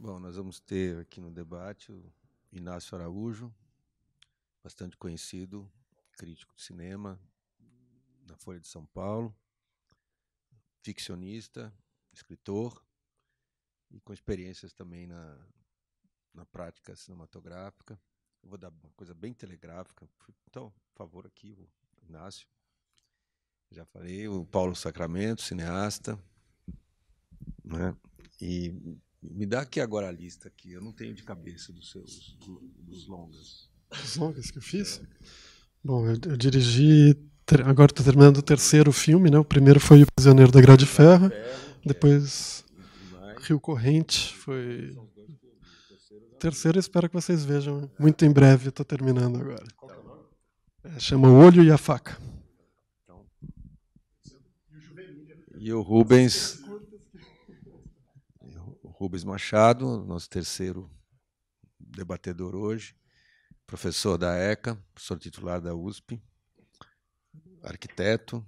Bom, nós vamos ter aqui no debate o Inácio Araújo, bastante conhecido, crítico de cinema, da Folha de São Paulo, ficcionista, escritor, e com experiências também na prática cinematográfica. Eu vou dar uma coisa bem telegráfica. Então, por favor, aqui, o Inácio. Já falei, o Paulo Sacramento, cineasta, né? E me dá aqui agora a lista aqui. Eu não tenho de cabeça dos longas. Os longas que eu fiz? Bom, eu dirigi. Agora estou terminando o terceiro filme, né? O primeiro foi O Prisioneiro da Grade de Ferro. Depois Rio Corrente foi. O terceiro eu espero que vocês vejam muito em breve. Estou terminando agora. Chama O Olho e a Faca. E o Rubens Machado, nosso terceiro debatedor hoje, professor da ECA, professor titular da USP, arquiteto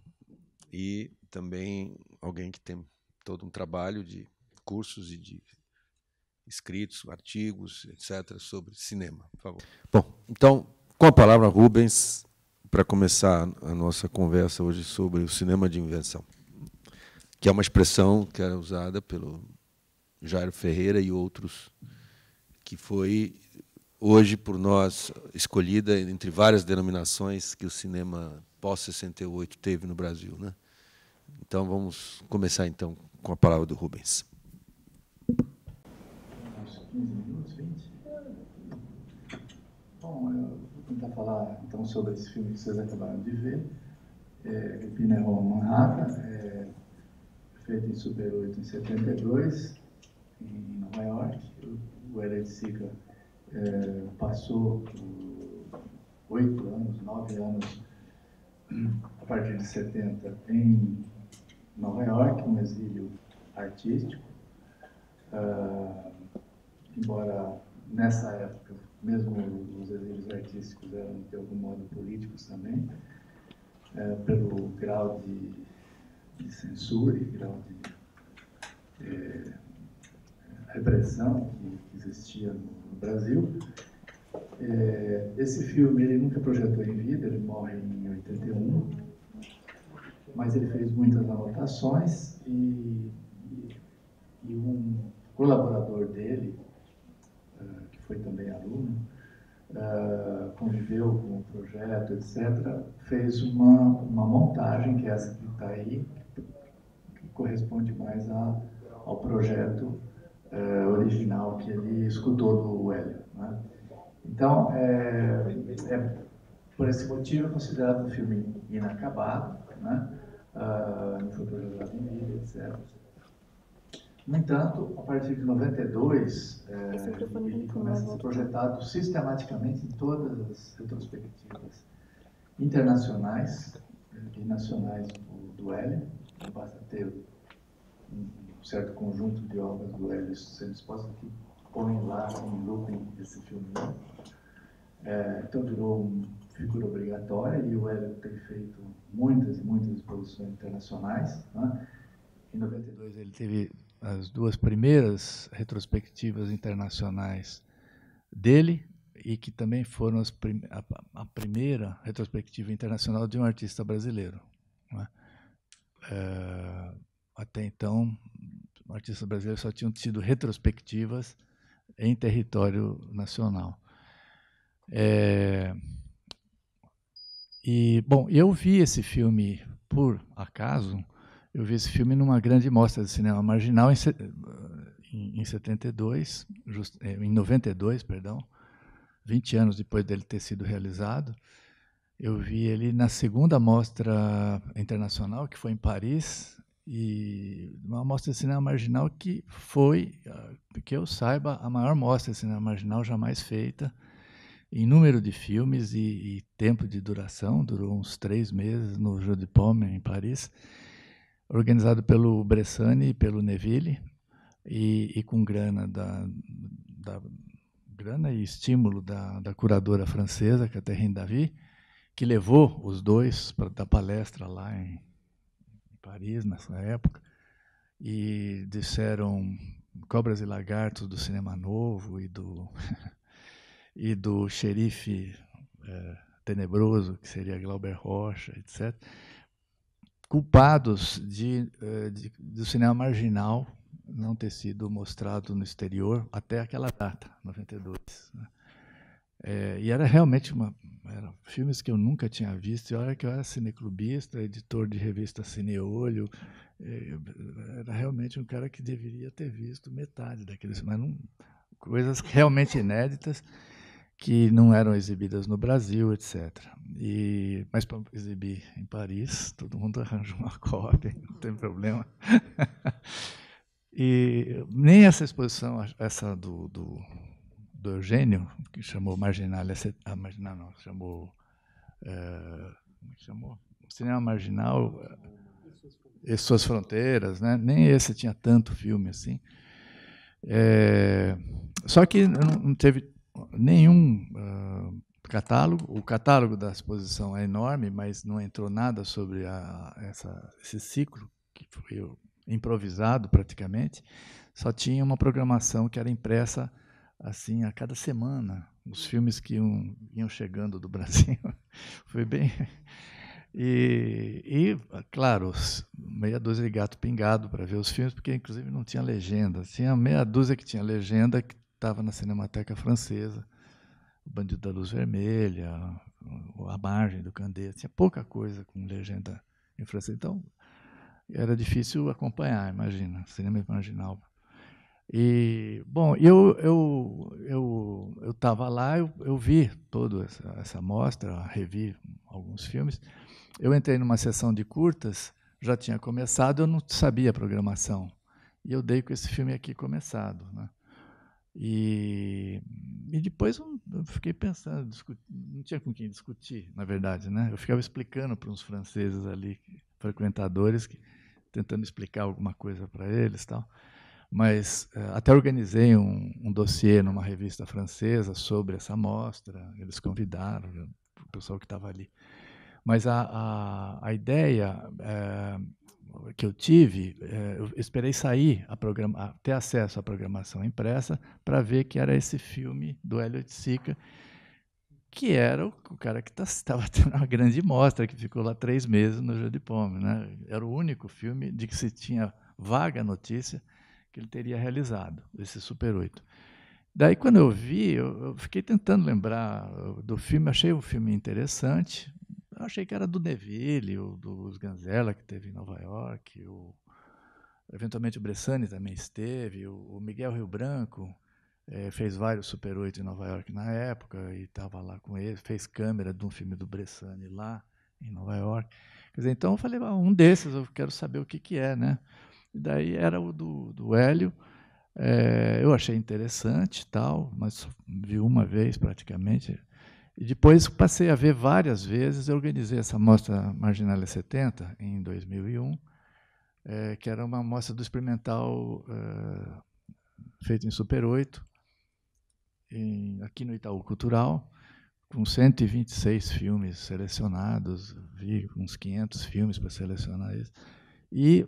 e também alguém que tem todo um trabalho de cursos e de escritos, artigos, etc., sobre cinema. Por favor. Bom, então, com a palavra, Rubens, para começar a nossa conversa hoje sobre o cinema de invenção, que é uma expressão que era usada pelo Jairo Ferreira e outros, que foi, hoje, por nós, escolhida entre várias denominações que o cinema pós-68 teve no Brasil, né? Então, vamos começar, então, com a palavra do Rubens. 15 minutos, 20? Bom, eu vou tentar falar, então, sobre esse filme que vocês acabaram de ver. Pina Manhattan, feito em Super 8 em 72, em Nova York. O L.A. Sica passou 8 anos, 9 anos, a partir de 70, em Nova York, um exílio artístico. Embora nessa época, mesmo os exílios artísticos eram de algum modo políticos também, pelo grau de censura e grau de repressão que existia no Brasil. Esse filme ele nunca projetou em vida, ele morre em 81, mas ele fez muitas anotações e um colaborador dele, que foi também aluno, conviveu com o projeto, etc., fez uma montagem, que é essa que está aí, que corresponde mais ao projeto original que ele escutou do Hélio, né? Então, por esse motivo, é considerado um filme inacabado, né? Não foi projetado em vida, etc. No entanto, a partir de 92, ele começa a ser projetado sistematicamente em todas as retrospectivas internacionais e nacionais do Hélio. Basta ter um certo conjunto de obras do Hélio sendo expostas que põem lá em looping esse filme. Então virou uma figura obrigatória e o Hélio tem feito muitas e muitas exposições internacionais, né? Em 92 ele teve as duas primeiras retrospectivas internacionais dele e que também foram a primeira retrospectiva internacional de um artista brasileiro, né? Até então, artistas brasileiros só tinham tido retrospectivas em território nacional. Bom, eu vi esse filme por acaso. Eu vi esse filme numa grande mostra de cinema marginal em 72, em 92, perdão, 20 anos depois dele ter sido realizado. Eu vi ele na segunda mostra internacional, que foi em Paris, e uma mostra de cinema marginal que foi, que eu saiba, a maior mostra de cinema marginal jamais feita, em número de filmes e tempo de duração. Durou uns 3 meses no Jeu de Paume, em Paris, organizado pelo Bressani e pelo Neville, e com grana grana e estímulo da curadora francesa, Catherine Davy, que levou os dois para dar palestra lá em Paris, nessa época, e disseram Cobras e Lagartos do Cinema Novo e do Xerife Tenebroso, que seria Glauber Rocha, etc., culpados do cinema marginal não ter sido mostrado no exterior até aquela data, 92. Né? E era realmente eram filmes que eu nunca tinha visto, e olha que eu era cineclubista, editor de revista Cineolho, era realmente um cara que deveria ter visto metade daqueles, mas não, coisas realmente inéditas que não eram exibidas no Brasil, etc. Mas para exibir em Paris, todo mundo arranja uma cópia, não tem problema. E nem essa exposição, essa do Eugênio, que chamou Marginalia, chamou Cinema Marginal e Suas Fronteiras, né? Nem esse tinha tanto filme assim. Só que não teve nenhum catálogo. O catálogo da exposição é enorme, mas não entrou nada sobre esse ciclo, que foi improvisado praticamente. Só tinha uma programação que era impressa assim a cada semana, os filmes que iam chegando do Brasil. Foi bem... E, claro, meia dúzia de gato pingado para ver os filmes, porque, inclusive, não tinha legenda. Tinha meia dúzia que tinha legenda, que estava na Cinemateca Francesa, O Bandido da Luz Vermelha, A Margem do Candeias. Tinha pouca coisa com legenda em francês. Então, era difícil acompanhar, imagina, cinema marginal. E, bom, eu estava lá, eu vi toda essa mostra, revi alguns filmes. Eu entrei numa sessão de curtas, já tinha começado, eu não sabia a programação. E eu dei com esse filme aqui começado. Né? E depois eu fiquei pensando, não tinha com quem discutir, na verdade. Né? Eu ficava explicando para uns franceses ali, frequentadores, tentando explicar alguma coisa para eles. Tal. Mas até organizei um dossiê numa revista francesa sobre essa mostra, eles convidaram o pessoal que estava ali. Mas a ideia que eu tive, eu esperei sair, ter acesso à programação impressa, para ver que era esse filme do Elliot Sica, que era o cara que estava tendo uma grande mostra, que ficou lá 3 meses no Jeu de Paume. Né? Era o único filme de que se tinha vaga notícia que ele teria realizado, esse Super 8. Daí, quando eu vi, eu fiquei tentando lembrar do filme, achei o filme interessante, eu achei que era do Neville, o dos Ganzella, que teve em Nova York, eventualmente o Bressani também esteve, o Miguel Rio Branco fez vários Super 8 em Nova York na época, e estava lá com ele, fez câmera de um filme do Bressani lá em Nova York. Quer dizer, então eu falei, um desses, eu quero saber o que é, né? E daí era o do Hélio. Eu achei interessante, tal, mas vi uma vez praticamente. E depois passei a ver várias vezes. Eu organizei essa mostra Marginalia 70 em 2001, que era uma mostra do experimental feita em Super 8, aqui no Itaú Cultural, com 126 filmes selecionados. Vi uns 500 filmes para selecionar isso. E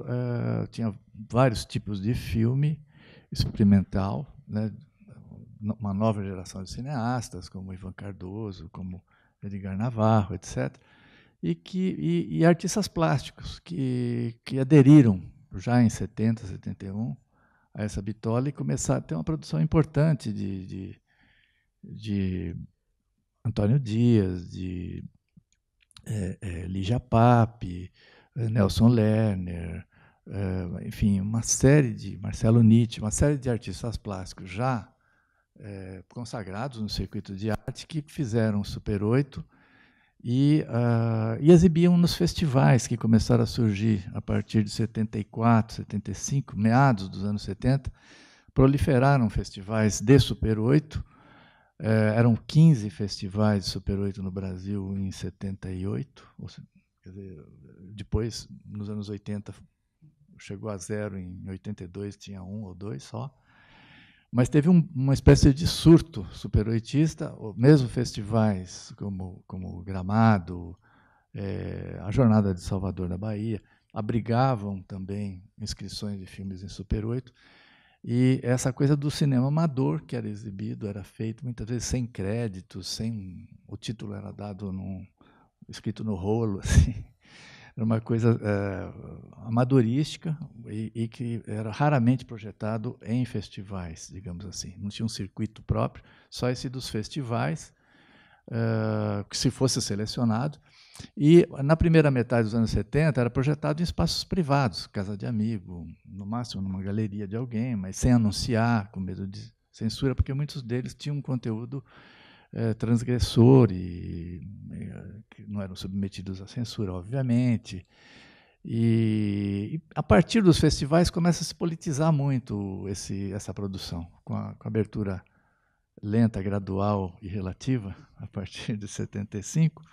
tinha vários tipos de filme experimental, né? Uma nova geração de cineastas, como Ivan Cardoso, como Edgar Navarro, etc. E artistas plásticos que aderiram já em 70, 71 a essa bitola e começaram a ter uma produção importante de Antônio Dias, de Lígia Pape, Nelson Lerner, enfim, uma série de Marcelo Nietzsche, uma série de artistas plásticos já consagrados no circuito de arte que fizeram Super 8 e exibiam nos festivais que começaram a surgir a partir de 74, 75, meados dos anos 70, proliferaram festivais de Super 8. Eram 15 festivais de Super 8 no Brasil em 78, quer dizer, depois, nos anos 80, chegou a 0, em 82 tinha 1 ou 2 só. Mas teve uma espécie de surto super-oitista, mesmo festivais como Gramado, a Jornada de Salvador da Bahia, abrigavam também inscrições de filmes em Super 8. E essa coisa do cinema amador que era exibido, era feito muitas vezes sem créditos, sem o título era dado escrito no rolo, assim. Era uma coisa amadorística e que era raramente projetado em festivais, digamos assim. Não tinha um circuito próprio, só esse dos festivais, que se fosse selecionado. E, na primeira metade dos anos 70, era projetado em espaços privados, casa de amigo, no máximo numa galeria de alguém, mas sem anunciar, com medo de censura, porque muitos deles tinham um conteúdo transgressor e que não eram submetidos à censura, obviamente. E a partir dos festivais começa a se politizar muito essa produção, com a abertura lenta, gradual e relativa, a partir de 75.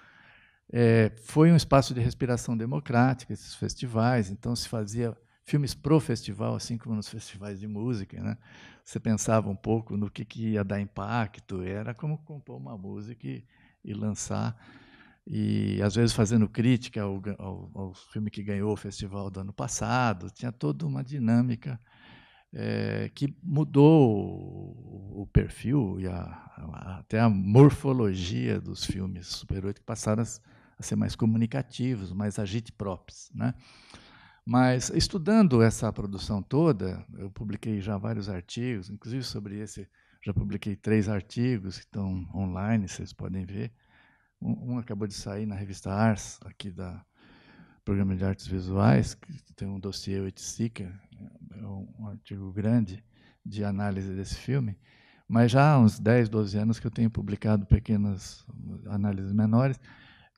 Foi um espaço de respiração democrática, esses festivais, então se fazia filmes pro festival, assim como nos festivais de música, né? Você pensava um pouco no que ia dar impacto, era como compor uma música e lançar, e às vezes fazendo crítica ao filme que ganhou o festival do ano passado, tinha toda uma dinâmica que mudou o perfil e até a morfologia dos filmes Super 8, que passaram a ser mais comunicativos, mais agite-props, né? Mas, estudando essa produção toda, eu publiquei já vários artigos, inclusive sobre esse, já publiquei 3 artigos que estão online, vocês podem ver. Um acabou de sair na revista Ars, aqui da Programa de Artes Visuais, que tem um dossiê Oiticica, um artigo grande de análise desse filme, mas já há uns 10, 12 anos que eu tenho publicado pequenas análises menores.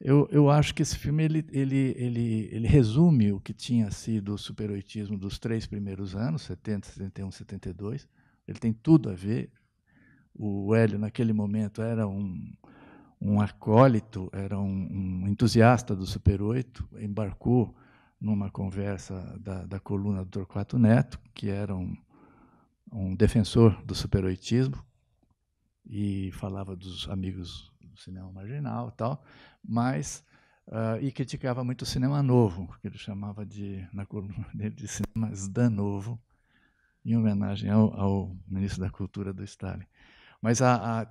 Eu acho que esse filme ele resume o que tinha sido o superoitismo dos 3 primeiros anos, 70, 71, 72. Ele tem tudo a ver. O Hélio, naquele momento, era um acólito, era um entusiasta do Super 8, embarcou numa conversa da coluna do Torquato Neto, que era um defensor do superoitismo, e falava dos amigos do cinema marginal e tal, mas e criticava muito o cinema novo, que ele chamava na coluna dele de cinema Zdan novo, em homenagem ao ministro da Cultura do Stalin. Mas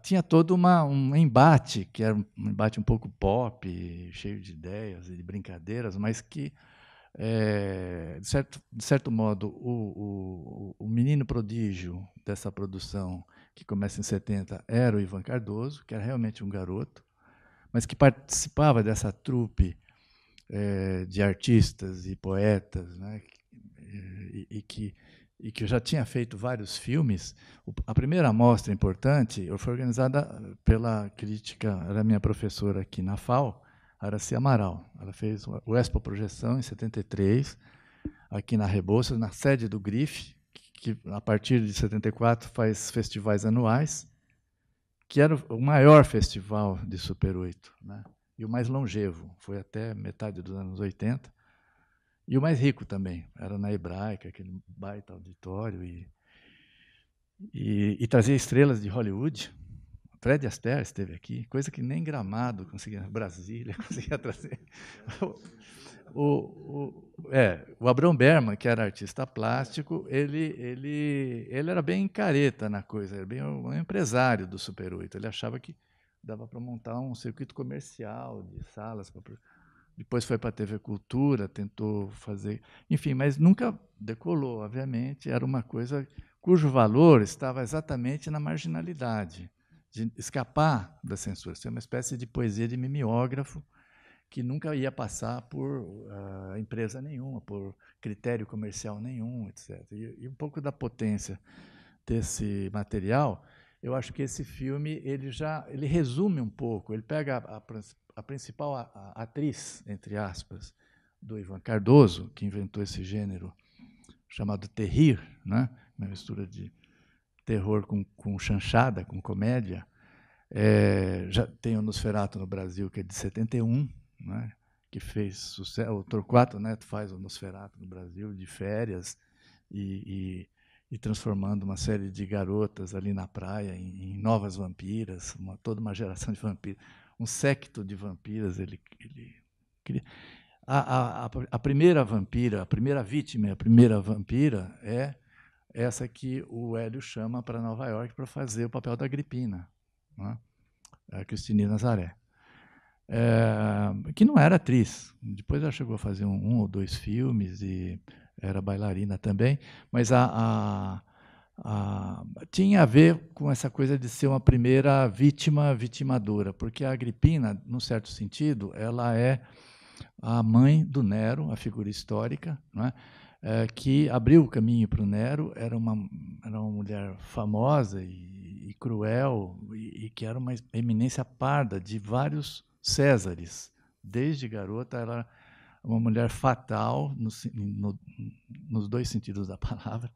tinha todo um embate, que era um embate um pouco pop, cheio de ideias e de brincadeiras, mas que, de certo modo, o menino prodígio dessa produção, que começa em 70, era o Ivan Cardoso, que era realmente um garoto, mas que participava dessa trupe de artistas e poetas, né, e que já tinha feito vários filmes. A primeira mostra importante foi organizada pela crítica, era minha professora aqui na FAO, Araci Amaral. Ela fez o Expo Projeção em 73, aqui na Rebouças, na sede do GRIF, que a partir de 74 faz festivais anuais, que era o maior festival de Super 8, né? E o mais longevo, foi até metade dos anos 80. E o mais rico também, era na Hebraica, aquele baita auditório, e trazia estrelas de Hollywood. Fred Astaire esteve aqui, coisa que nem Gramado conseguia, Brasília conseguia trazer. O Abrão Berman, que era artista plástico, ele era bem careta na coisa, era bem um empresário do Super 8. Ele achava que dava para montar um circuito comercial de salas. Depois foi para a TV Cultura, tentou fazer... Enfim, mas nunca decolou, obviamente. Era uma coisa cujo valor estava exatamente na marginalidade, de escapar da censura. Ser uma espécie de poesia de mimeógrafo que nunca ia passar por empresa nenhuma, por critério comercial nenhum, etc. E um pouco da potência desse material, eu acho que esse filme ele resume um pouco, ele pega a principal atriz, entre aspas, do Ivan Cardoso, que inventou esse gênero chamado terrir, né? Uma mistura de terror com chanchada, com comédia. Já tem o Nosferatu no Brasil, que é de 71, né? Que fez sucesso. O Torquato Neto faz o Nosferatu no Brasil, de férias, e transformando uma série de garotas ali na praia em novas vampiras, toda uma geração de vampiros, um séquito de vampiras. Ele queria. A primeira vampira, a primeira vítima, a primeira vampira é essa que o Hélio chama para Nova York para fazer o papel da Agripina, né? A Cristine Nazaré. Que não era atriz. Depois ela chegou a fazer um ou dois filmes e era bailarina também, mas tinha a ver com essa coisa de ser uma primeira vítima vitimadora, porque a Agripina, num certo sentido, ela é a mãe do Nero, a figura histórica, não é? Que abriu o caminho para o Nero, era uma mulher famosa e cruel, e que era uma eminência parda de vários Césares. Desde garota, ela era uma mulher fatal, nos dois sentidos da palavra.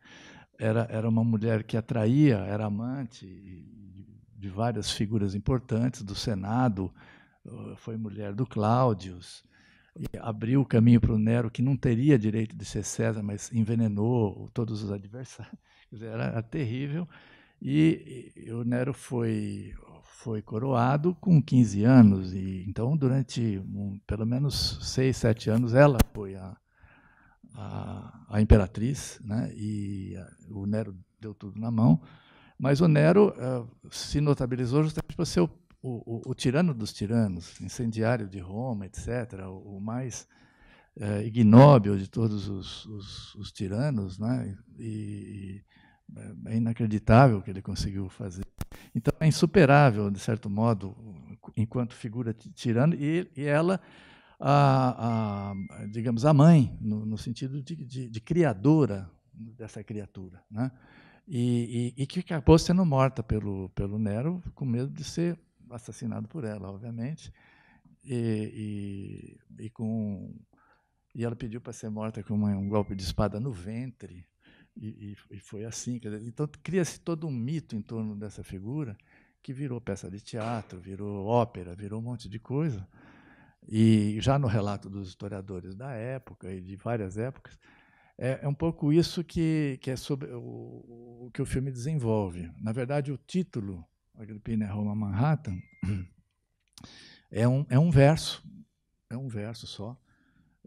Era uma mulher que atraía, era amante de várias figuras importantes do Senado, foi mulher do Cláudius, e abriu o caminho para o Nero, que não teria direito de ser César, mas envenenou todos os adversários. Quer dizer, era terrível. E o Nero foi coroado com 15 anos, e então, durante pelo menos 6, 7 anos, ela foi a imperatriz, né? E o Nero deu tudo na mão. Mas o Nero se notabilizou justamente por ser o tirano dos tiranos, incendiário de Roma, etc., o mais ignóbil de todos os tiranos, né? E é inacreditável o que ele conseguiu fazer. Então, é insuperável, de certo modo, enquanto figura tirana, e ela, digamos, a mãe, no sentido de criadora dessa criatura, né? E que acabou sendo morta pelo Nero, com medo de ser assassinado por ela, obviamente, e ela pediu para ser morta com um golpe de espada no ventre, e foi assim. Quer dizer, então, cria-se todo um mito em torno dessa figura, que virou peça de teatro, virou ópera, virou um monte de coisa. E já no relato dos historiadores da época, e de várias épocas, é um pouco isso que é sobre o que o filme desenvolve. Na verdade, o título, Agripina é Roma, Manhattan, é um verso só,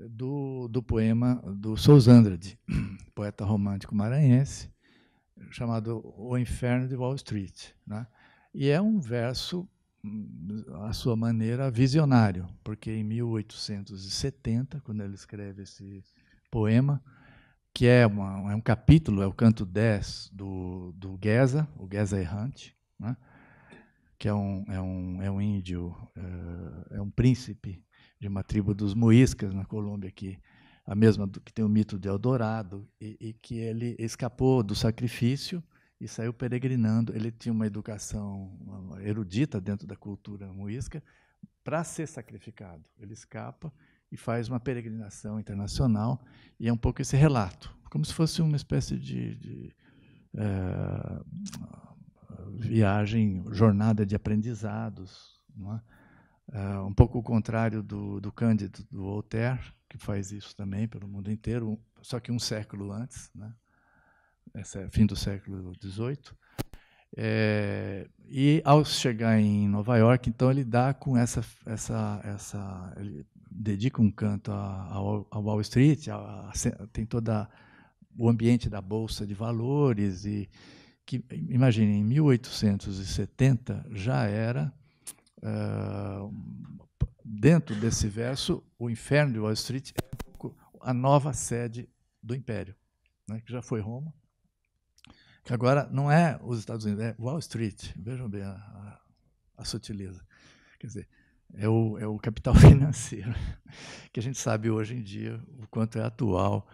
do poema do Sousandrade, poeta romântico maranhense, chamado O Inferno de Wall Street, né? E é um verso, à sua maneira, visionário, porque em 1870, quando ele escreve esse poema, que é um capítulo, é o canto 10 do Geza, o Geza errante, né? Que é um índio, é um príncipe de uma tribo dos Muiscas, na Colômbia, a mesma que tem o mito de Eldorado, e que ele escapou do sacrifício e saiu peregrinando. Ele tinha uma educação erudita dentro da cultura muisca para ser sacrificado. Ele escapa e faz uma peregrinação internacional, e é um pouco esse relato, como se fosse uma espécie de viagem, jornada de aprendizados, não é? Um pouco o contrário do Cândido, do Voltaire, que faz isso também pelo mundo inteiro, só que um século antes, né? Esse é fim do século XVIII. E, ao chegar em Nova York, então, ele dá com ele dedica um canto a Wall Street, tem todo o ambiente da Bolsa de Valores, e que, imagine, em 1870 já era, dentro desse verso, o Inferno de Wall Street é a nova sede do Império, né, que já foi Roma, que agora não é os Estados Unidos, é Wall Street. Vejam bem a sutileza. Quer dizer, é o capital financeiro, que a gente sabe hoje em dia o quanto é atual,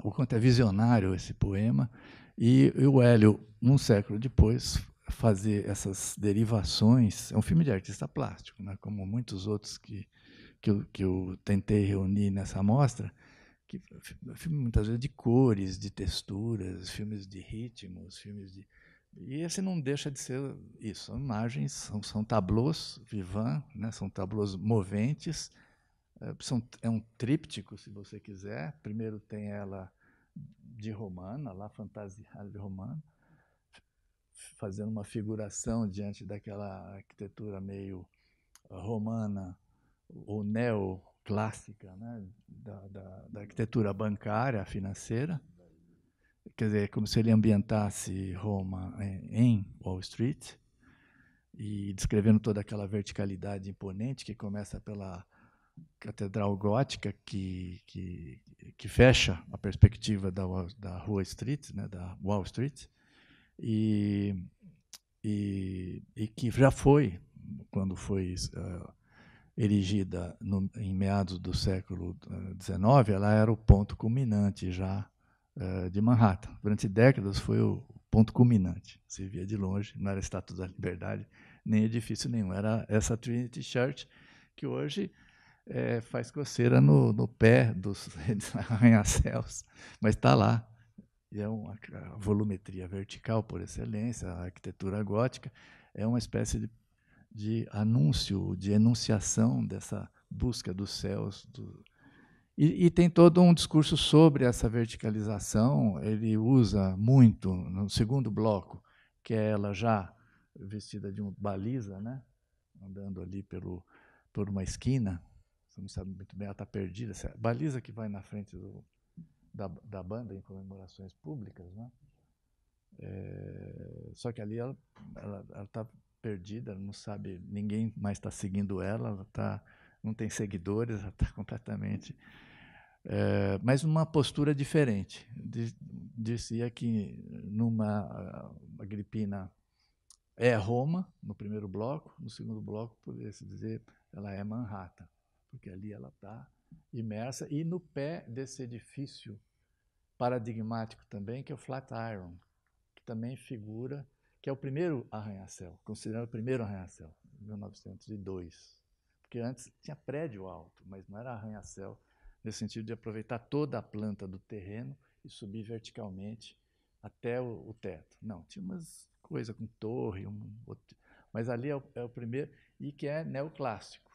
o quanto é visionário esse poema, e o Hélio, um século depois, fazer essas derivações. É um filme de artista plástico, né, como muitos outros que eu tentei reunir nessa amostra, que filme muitas vezes de cores, de texturas, filmes de ritmos, e esse não deixa de ser isso. São imagens, são tableaus vivants, né? São tableaus moventes. É um tríptico, se você quiser. Primeiro tem ela de romana, lá fantasiada de romana, fazendo uma figuração diante daquela arquitetura meio romana ou neoclássica, né, da arquitetura bancária, financeira, quer dizer, como se ele ambientasse Roma em Wall Street, e descrevendo toda aquela verticalidade imponente que começa pela catedral gótica que fecha a perspectiva da Rua Street, né, da Wall Street, e que já foi, quando foi erigida em meados do século XIX, ela era o ponto culminante já de Manhattan. Durante décadas foi o ponto culminante. Se via de longe, não era a Estátua da Liberdade, nem edifício nenhum. Era essa Trinity Church, que hoje faz coceira no pé dos arranha-céus, mas está lá. E é uma volumetria vertical por excelência, a arquitetura gótica é uma espécie de anúncio, de enunciação dessa busca dos céus. E tem todo um discurso sobre essa verticalização. Ele usa muito, no segundo bloco, que é ela já vestida de uma baliza, né? Andando ali por uma esquina. Você não sabe muito bem, ela está perdida. Essa baliza que vai na frente da banda em comemorações públicas, né? Só que ali ela está perdida, não sabe, ninguém mais está seguindo ela não tem seguidores, ela está completamente... mas numa postura diferente. Dizia que numa Agripina é Roma, no primeiro bloco, no segundo bloco, poderia-se dizer, ela é Manhattan, porque ali ela está imersa, e no pé desse edifício paradigmático também, que é o Flatiron, que também figura, que é o primeiro arranha-céu, considerado o primeiro arranha-céu, 1902. Porque antes tinha prédio alto, mas não era arranha-céu, nesse sentido de aproveitar toda a planta do terreno e subir verticalmente até o teto. Não, tinha umas coisas com torre, mas ali é o primeiro, e que é neoclássico.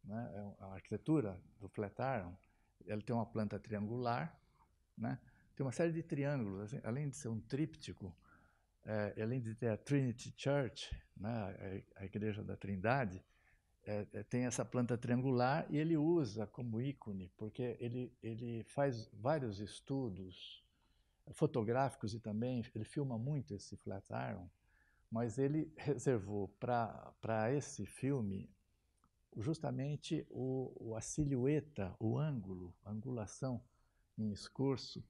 Né? A arquitetura do Flatiron, ela tem uma planta triangular, né? Tem uma série de triângulos, assim, além de ser um tríptico, além de ter a Trinity Church, né, a Igreja da Trindade, tem essa planta triangular, e ele usa como ícone, porque ele faz vários estudos fotográficos e também ele filma muito esse Flatiron, mas ele reservou para esse filme justamente a silhueta, o ângulo, a angulação em escorço,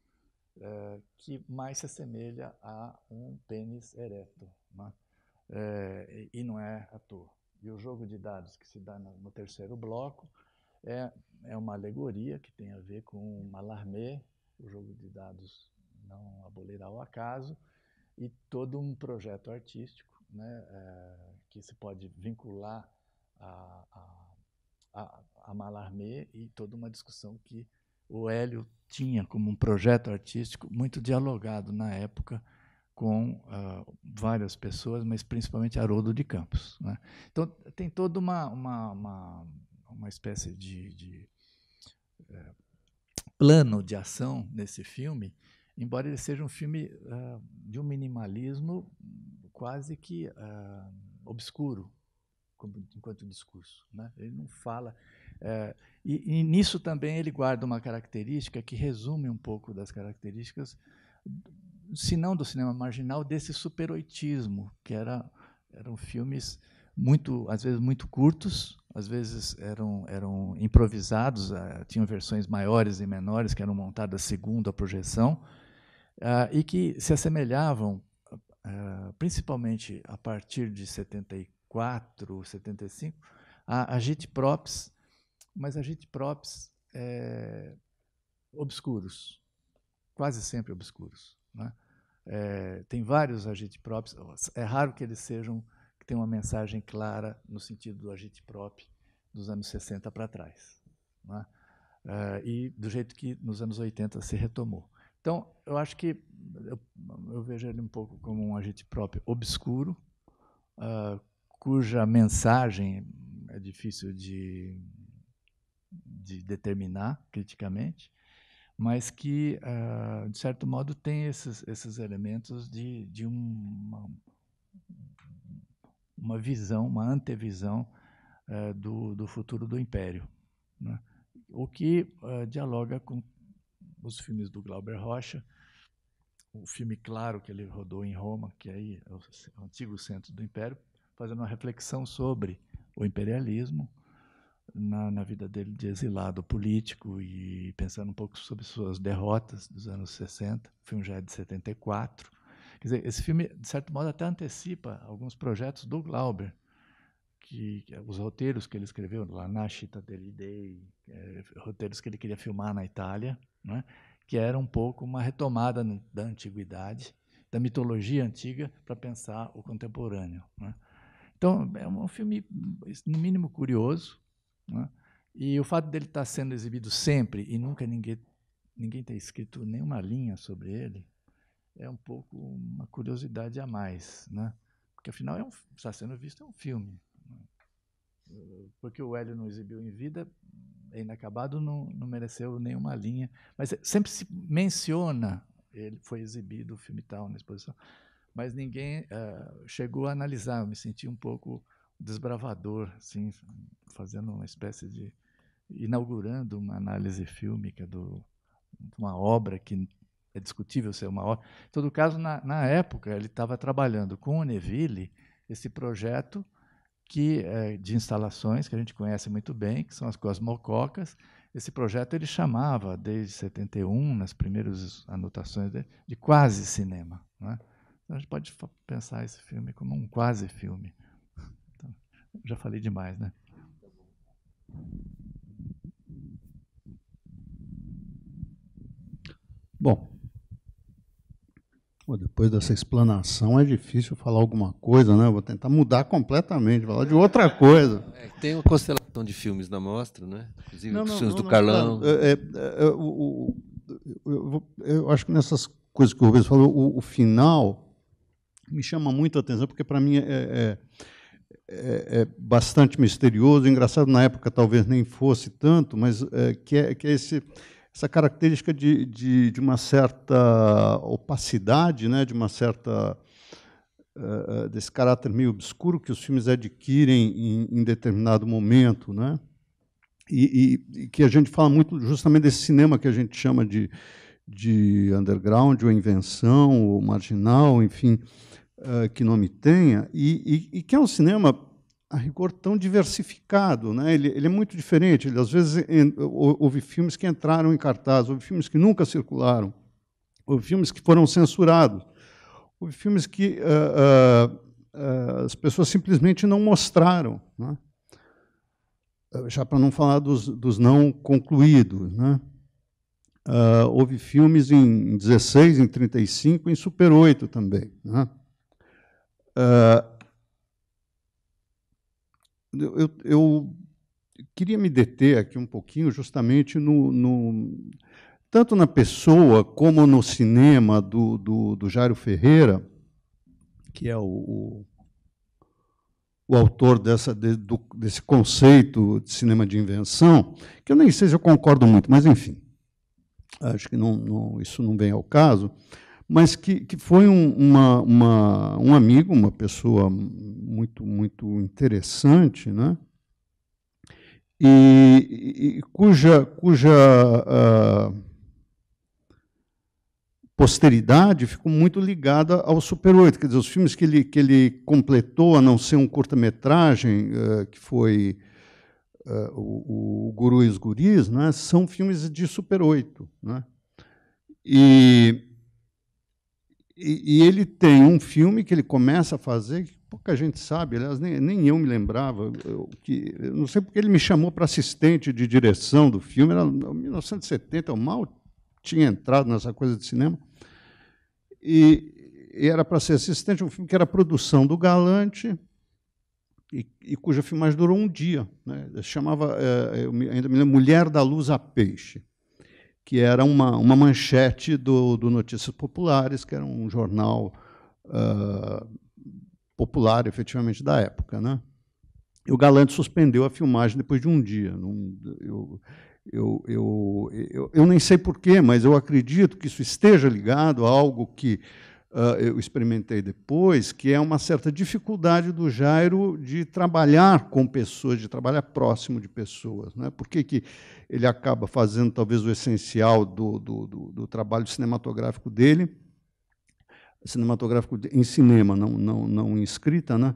que mais se assemelha a um pênis ereto, né? E não é à toa. E o jogo de dados que se dá no terceiro bloco é uma alegoria que tem a ver com Mallarmé, o jogo de dados não abolirá o acaso, e todo um projeto artístico, né, que se pode vincular a Mallarmé, e toda uma discussão que o Hélio tinha como um projeto artístico muito dialogado na época com várias pessoas, mas principalmente Haroldo de Campos. Né? Então, tem toda uma espécie de plano de ação nesse filme, embora ele seja um filme de um minimalismo quase que obscuro, enquanto discurso. Né? Ele não fala... E nisso também ele guarda uma característica que resume um pouco das características, se não do cinema marginal, desse superoitismo, que eram filmes às vezes muito curtos, às vezes eram improvisados, tinham versões maiores e menores que eram montadas segundo a projeção, e que se assemelhavam, principalmente a partir de 74, 75, a agitprops, mas agitprops obscuros, quase sempre obscuros. Né? Tem vários agitprops, é raro que eles que tenham uma mensagem clara no sentido do agitprop dos anos 60 para trás. Né? E do jeito que nos anos 80 se retomou. Então, eu acho que eu vejo ele um pouco como um agitprop obscuro, cuja mensagem é difícil de determinar criticamente, mas que, de certo modo, tem esses elementos de uma visão, uma antevisão do futuro do Império. Né? O que dialoga com os filmes do Glauber Rocha, o filme Claro, que ele rodou em Roma, que aí é o antigo centro do Império, fazendo uma reflexão sobre o imperialismo na vida dele de exilado político e pensando um pouco sobre suas derrotas dos anos 60. O filme já é de 74. Quer dizer, esse filme, de certo modo, até antecipa alguns projetos do Glauber, que os roteiros que ele escreveu lá na Città degli Dei, roteiros que ele queria filmar na Itália, né, que era um pouco uma retomada da antiguidade, da mitologia antiga, para pensar o contemporâneo, né. Então, é um filme, no mínimo, curioso, né, e o fato dele estar sendo exibido sempre e nunca ninguém ter escrito nenhuma linha sobre ele é um pouco uma curiosidade a mais, né, porque, afinal, está sendo visto um filme. Porque o Hélio não exibiu em vida, é inacabado, não mereceu nenhuma linha. Mas sempre se menciona, ele foi exibido, o filme tal, na exposição, mas ninguém chegou a analisar. Eu me senti um pouco desbravador, assim, fazendo uma espécie de... inaugurando uma análise fílmica de uma obra que é discutível ser uma obra. Em todo caso, na época, ele estava trabalhando com o Neville esse projeto de instalações que a gente conhece muito bem, que são as cosmococas. Esse projeto ele chamava, desde 71, nas primeiras anotações dele, de quase cinema, né? Então, a gente pode pensar esse filme como um quase filme. Então, já falei demais, né? Bom, depois dessa explanação é difícil falar alguma coisa, né? Vou tentar mudar completamente, falar de outra coisa. Tem uma constelação de filmes na mostra, né? Inclusive os filmes do Carlão. Eu acho que nessas coisas que o Rubens falou, o final me chama muito a atenção, porque para mim é bastante misterioso. Engraçado, na época talvez nem fosse tanto, mas que é essa característica de uma certa opacidade, né, de uma certa desse caráter meio obscuro que os filmes adquirem em determinado momento, né, e que a gente fala muito justamente desse cinema que a gente chama de underground, ou invenção, ou marginal, enfim, que nome tenha, e que é um cinema, a rigor, tão diversificado, né? Ele é muito diferente. Às vezes houve filmes que entraram em cartaz, houve filmes que nunca circularam, houve filmes que foram censurados, houve filmes que as pessoas simplesmente não mostraram, né? Já para não falar dos não concluídos, né? Houve filmes em 16, em 35, em Super 8 também, né? Eu queria me deter aqui um pouquinho justamente tanto na pessoa como no cinema do Jairo Ferreira, que é o autor desse conceito de cinema de invenção, que eu nem sei se eu concordo muito, mas, enfim, acho que isso não vem ao caso, mas que foi um amigo, uma pessoa muito, muito interessante, né? E cuja posteridade ficou muito ligada ao Super 8, quer dizer, os filmes que ele completou, a não ser um curta-metragem, que foi o Guru e os Guris, né, são filmes de Super 8, né? E ele tem um filme que ele começa a fazer, que pouca gente sabe, aliás, nem eu me lembrava, eu não sei porque ele me chamou para assistente de direção do filme, era em 1970, eu mal tinha entrado nessa coisa de cinema, e era para ser assistente, um filme que era produção do Galante, e cuja filmagem durou um dia, né? Chamava, eu ainda me lembro, Mulher da Luz a Peixe, que era uma manchete do Notícias Populares, que era um jornal popular, efetivamente, da época, né? E o Galante suspendeu a filmagem depois de um dia. Eu nem sei porquê, mas eu acredito que isso esteja ligado a algo que eu experimentei depois, que é uma certa dificuldade do Jairo de trabalhar com pessoas, de trabalhar próximo de pessoas, né? Por que ele acaba fazendo, talvez, o essencial do trabalho cinematográfico dele cinematográfico em cinema, não em escrita, né?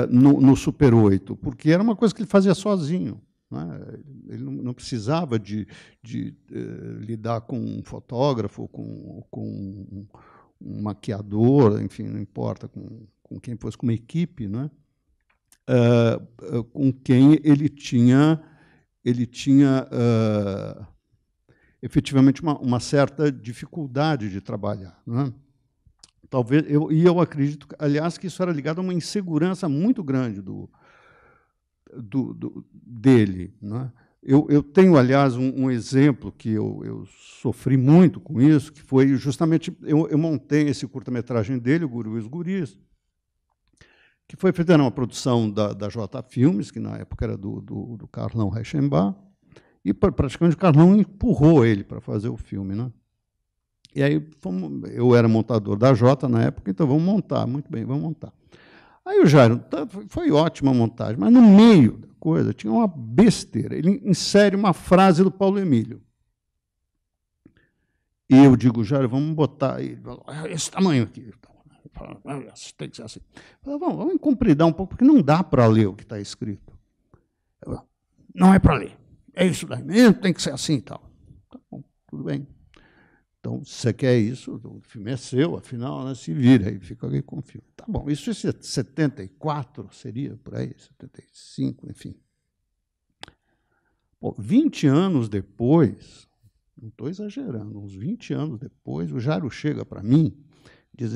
No Super 8, porque era uma coisa que ele fazia sozinho. Né? Ele não precisava de lidar com um fotógrafo, com um maquiador, enfim, não importa, com quem fosse, com uma equipe, né? Com quem ele tinha efetivamente uma certa dificuldade de trabalhar. Né? Talvez, eu acredito, aliás, que isso era ligado a uma insegurança muito grande dele. Né? Eu tenho, aliás, um exemplo que eu sofri muito com isso, que foi justamente, eu montei esse curta-metragem dele, o Guru e os Guris, que foi feita uma produção da J Filmes, que na época era do Carlão Reichenbach, e praticamente o Carlão empurrou ele para fazer o filme. Né? E aí eu era montador da J na época, então vamos montar, muito bem, vamos montar. Aí o Jairo, foi ótima a montagem, mas no meio da coisa tinha uma besteira. Ele insere uma frase do Paulo Emílio. E eu digo, Jairo, vamos botar esse tamanho aqui. Tem que ser assim. Vamos compridar um pouco, porque não dá para ler o que está escrito. Não é para ler. É isso daí mesmo, tem que ser assim e tal. Tá bom, tudo bem. Então, se você quer isso, o filme é seu, afinal, né, se vira, aí fica alguém com o filme. Tá bom, isso é 74, seria por aí, 75, enfim. Bom, 20 anos depois, não estou exagerando, uns 20 anos depois, o Jairo chega para mim e diz,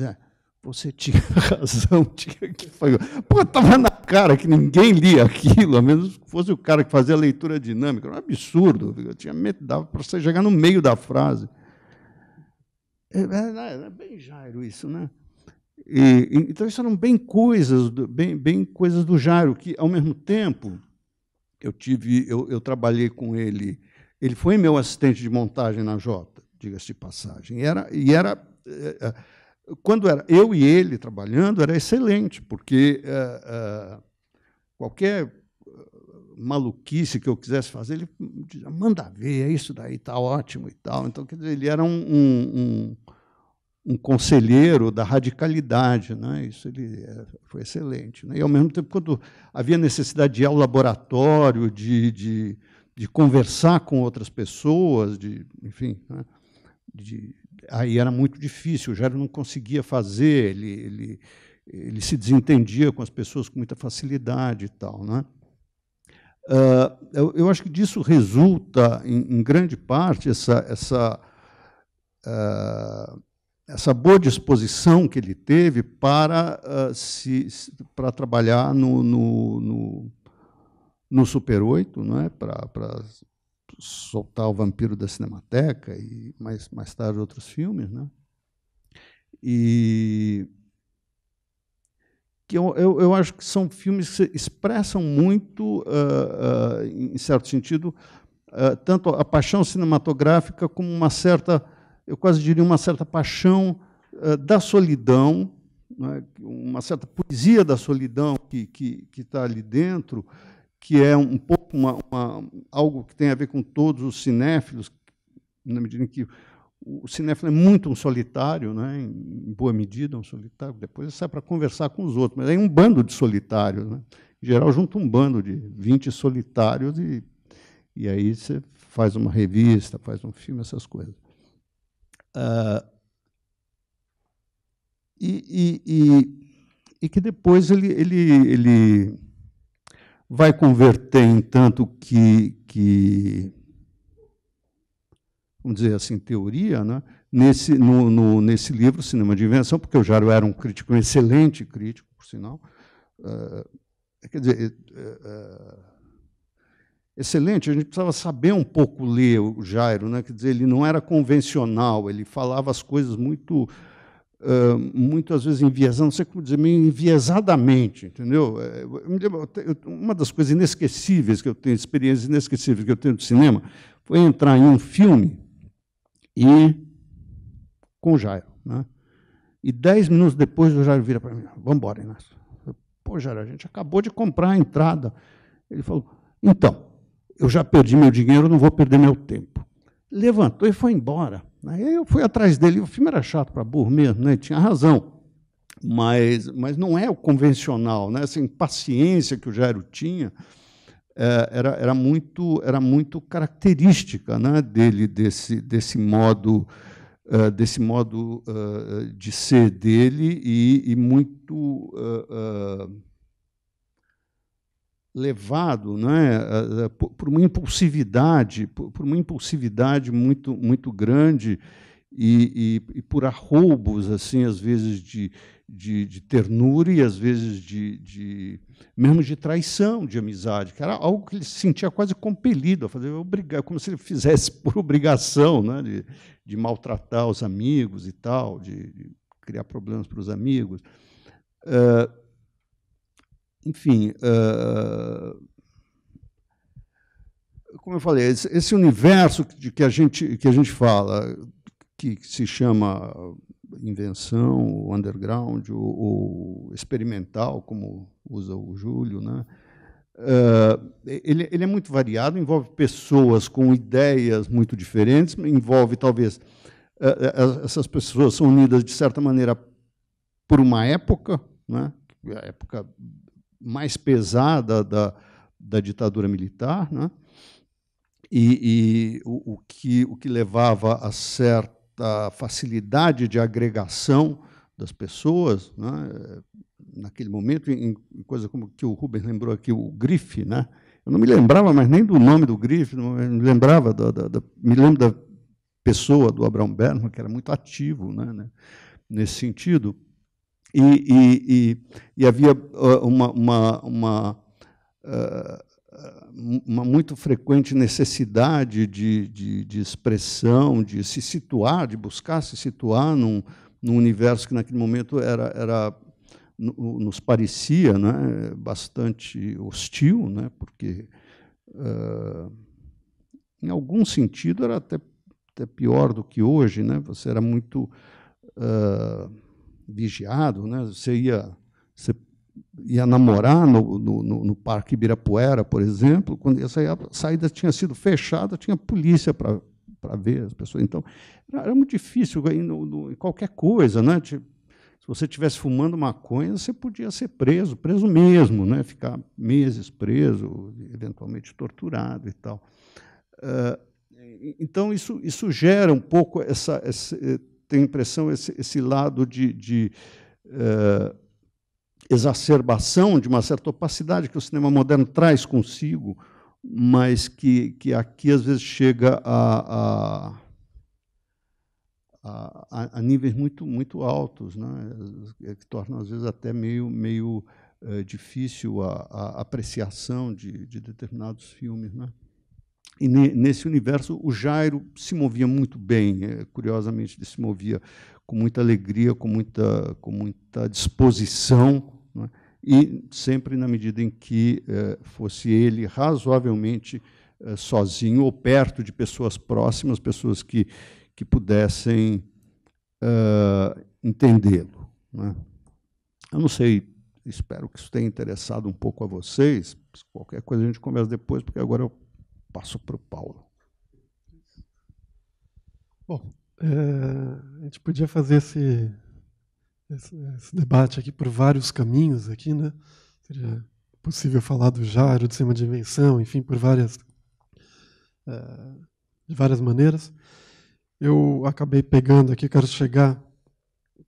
você tinha razão, tinha que fazer. Pô, estava na cara que ninguém lia aquilo, a menos que fosse o cara que fazia a leitura dinâmica. Era um absurdo, eu tinha medo, dava para você chegar no meio da frase. É bem Jairo isso, né? Então, isso eram bem coisas do Jairo, que, ao mesmo tempo, eu trabalhei com ele. Ele foi meu assistente de montagem na Jota, diga-se de passagem. Quando era eu e ele trabalhando, era excelente, porque qualquer maluquice que eu quisesse fazer, ele dizia, manda ver, é isso daí, está ótimo e tal. Então, quer dizer, ele era um conselheiro da radicalidade, né? Isso foi excelente. Né? E, ao mesmo tempo, quando havia necessidade de ir ao laboratório, de conversar com outras pessoas, enfim, né? Aí era muito difícil, o Jairo não conseguia fazer, ele se desentendia com as pessoas com muita facilidade e tal. Né? Eu acho que disso resulta, em grande parte, essa boa disposição que ele teve para trabalhar no Super 8, né? Para soltar o Vampiro da Cinemateca e mais tarde outros filmes, né? E que eu acho que são filmes que expressam muito, em certo sentido, tanto a paixão cinematográfica como uma certa, eu quase diria, uma certa paixão da solidão, né? Uma certa poesia da solidão que está ali dentro, que é um pouco algo que tem a ver com todos os cinéfilos, na medida em que o cinéfilo é muito um solitário, né? Em boa medida, um solitário, depois ele sai para conversar com os outros, mas aí um bando de solitários. Né? Em geral, junta um bando de 20 solitários e aí você faz uma revista, faz um filme, essas coisas. E que depois ele vai converter em tanto que vamos dizer assim, teoria, né? nesse livro, Cinema de Invenção, porque o Jairo era um crítico, um excelente crítico, por sinal. Quer dizer, excelente, a gente precisava saber um pouco ler o Jairo, né? Quer dizer, ele não era convencional, ele falava as coisas muito às vezes enviesando, não sei como dizer, meio enviesadamente, entendeu? Uma das coisas inesquecíveis que eu tenho, experiências inesquecíveis que eu tenho de cinema, foi entrar em um filme com o Jairo, né? E 10 minutos depois o Jairo vira para mim, vamos embora, Inácio. Pô, Jairo, a gente acabou de comprar a entrada. Ele falou, então, eu já perdi meu dinheiro, não vou perder meu tempo. Levantou e foi embora. Aí eu fui atrás dele, o filme era chato para burro mesmo, né? Tinha razão, mas não é o convencional, né? Essa impaciência que o Jairo tinha era muito característica, né, dele, desse modo de ser dele e muito levado, né, por uma impulsividade, muito grande e por arroubos, assim, às vezes de ternura e às vezes mesmo de traição de amizade, que era algo que ele se sentia quase compelido a fazer, como se ele fizesse por obrigação, né, de maltratar os amigos e tal, de criar problemas para os amigos. Enfim, como eu falei, esse universo de que a gente fala, que se chama invenção, o underground, o experimental, como usa o Júlio, né? Ele é muito variado, envolve pessoas com ideias muito diferentes, envolve, talvez, essas pessoas são unidas, de certa maneira, por uma época, né? A época mais pesada da ditadura militar, né? E o que levava a certa facilidade de agregação das pessoas, né? Naquele momento, em coisa como que o Rubens lembrou aqui, o Grife, né? Eu não me lembrava mais nem do nome do Grife, não me lembrava me lembro da pessoa do Abraham Bergman, que era muito ativo, né, nesse sentido. E havia uma muito frequente necessidade de expressão, de se situar, de buscar se situar num universo que naquele momento nos parecia, né, bastante hostil, né, porque, em algum sentido, era até pior do que hoje, né? Você era muito vigiado, né? Você ia namorar no Parque Ibirapuera, por exemplo, quando a saída tinha sido fechada, tinha polícia para ver as pessoas. Então, era muito difícil em qualquer coisa, né? Se você estivesse fumando maconha, você podia ser preso mesmo, né? Ficar meses preso, eventualmente torturado e tal. Então, isso gera um pouco tenho a impressão, esse lado de exacerbação de uma certa opacidade que o cinema moderno traz consigo, mas que aqui, às vezes, chega a níveis muito altos, né? Que tornam, às vezes, até meio difícil a apreciação de determinados filmes, né? E nesse universo, o Jairo se movia muito bem, curiosamente, ele se movia com muita alegria, com muita disposição, né? E sempre na medida em que fosse ele razoavelmente sozinho ou perto de pessoas próximas, pessoas que pudessem entendê-lo, né? Eu não sei, espero que isso tenha interessado um pouco a vocês. Qualquer coisa a gente conversa depois, porque agora eu passo para o Paulo. Bom, a gente podia fazer esse debate aqui por vários caminhos aqui, né? Seria possível falar do Jairo, de Cinema de Invenção, enfim, de várias maneiras. Eu acabei pegando aqui,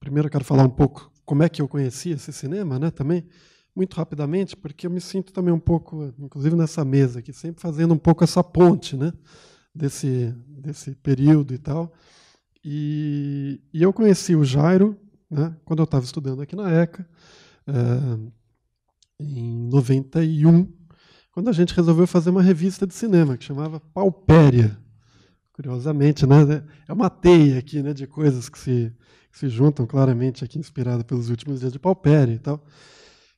primeiro eu quero falar um pouco como é que eu conheci esse cinema, né, também, muito rapidamente, porque eu me sinto também um pouco, inclusive nessa mesa aqui, sempre fazendo um pouco essa ponte, né, desse período e tal. E eu conheci o Jairo, né, quando eu estava estudando aqui na ECA, em 91, quando a gente resolveu fazer uma revista de cinema que chamava Paupéria. Curiosamente, né, é uma teia aqui, né, de coisas que se juntam, claramente aqui inspirada pelos últimos dias de Paupéria e tal,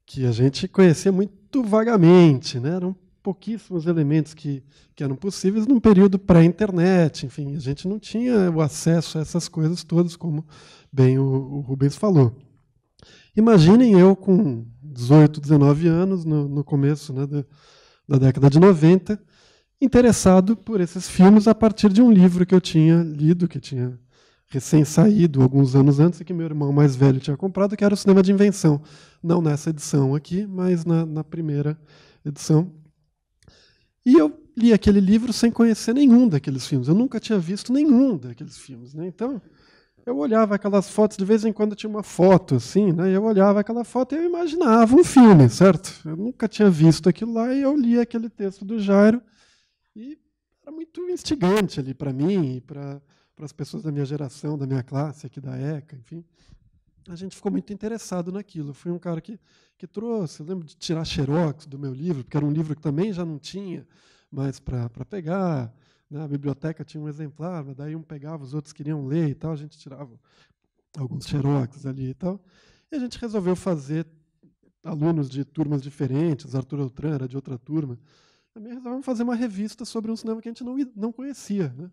que a gente conhecia muito vagamente, né? Eram pouquíssimos elementos que eram possíveis num período pré-internet. Enfim, a gente não tinha o acesso a essas coisas todas, como bem o Rubens falou. Imaginem eu com 18, 19 anos, no começo, né, da década de 90, interessado por esses filmes a partir de um livro que eu tinha lido, que tinha recém-saído, alguns anos antes, e que meu irmão mais velho tinha comprado, que era o Cinema de Invenção. Não nessa edição aqui, mas na primeira edição. E eu li aquele livro sem conhecer nenhum daqueles filmes. Eu nunca tinha visto nenhum daqueles filmes, né? Então, eu olhava aquelas fotos, de vez em quando tinha uma foto, assim, né? Eu olhava aquela foto e eu imaginava um filme, certo? Eu nunca tinha visto aquilo lá e eu li aquele texto do Jairo e era muito instigante ali para mim e para as pessoas da minha geração, da minha classe aqui da ECA, enfim. A gente ficou muito interessado naquilo. Eu fui um cara que trouxe, eu lembro de tirar xerox do meu livro, porque era um livro que também já não tinha mais para pegar. Na biblioteca tinha um exemplar, mas daí um pegava, os outros queriam ler e tal, a gente tirava alguns xerox ali e tal. E a gente resolveu fazer, alunos de turmas diferentes, Arthur Outram era de outra turma, também resolvemos fazer uma revista sobre um cinema que a gente não conhecia, né?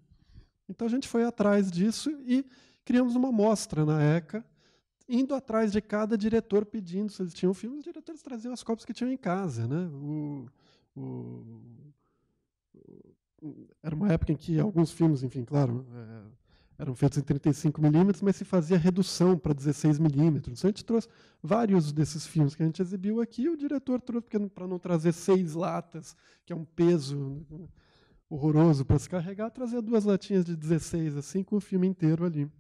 Então a gente foi atrás disso e criamos uma mostra na ECA, indo atrás de cada diretor pedindo se eles tinham filmes, os diretores traziam as cópias que tinham em casa, né? Era uma época em que alguns filmes, enfim, claro, eram feitos em 35mm, mas se fazia redução para 16mm. Então a gente trouxe vários desses filmes que a gente exibiu aqui, o diretor trouxe, para não trazer 6 latas, que é um peso horroroso para se carregar, trazia 2 latinhas de 16, assim, com o filme inteiro ali.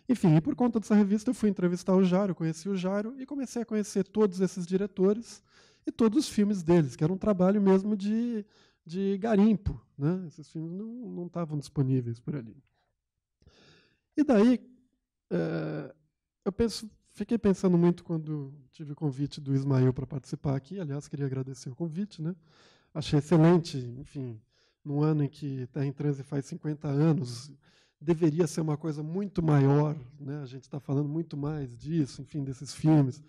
Enfim, e por conta dessa revista eu fui entrevistar o Jairo, conheci o Jairo e comecei a conhecer todos esses diretores e todos os filmes deles, que era um trabalho mesmo de garimpo, né? Esses filmes não estavam disponíveis por ali. E daí, fiquei pensando muito quando tive o convite do Ismael para participar aqui. Aliás, queria agradecer o convite, né? Achei excelente, enfim, num ano em que Terra em Transe faz 50 anos, deveria ser uma coisa muito maior, né? A gente está falando muito mais disso, enfim, desses filmes.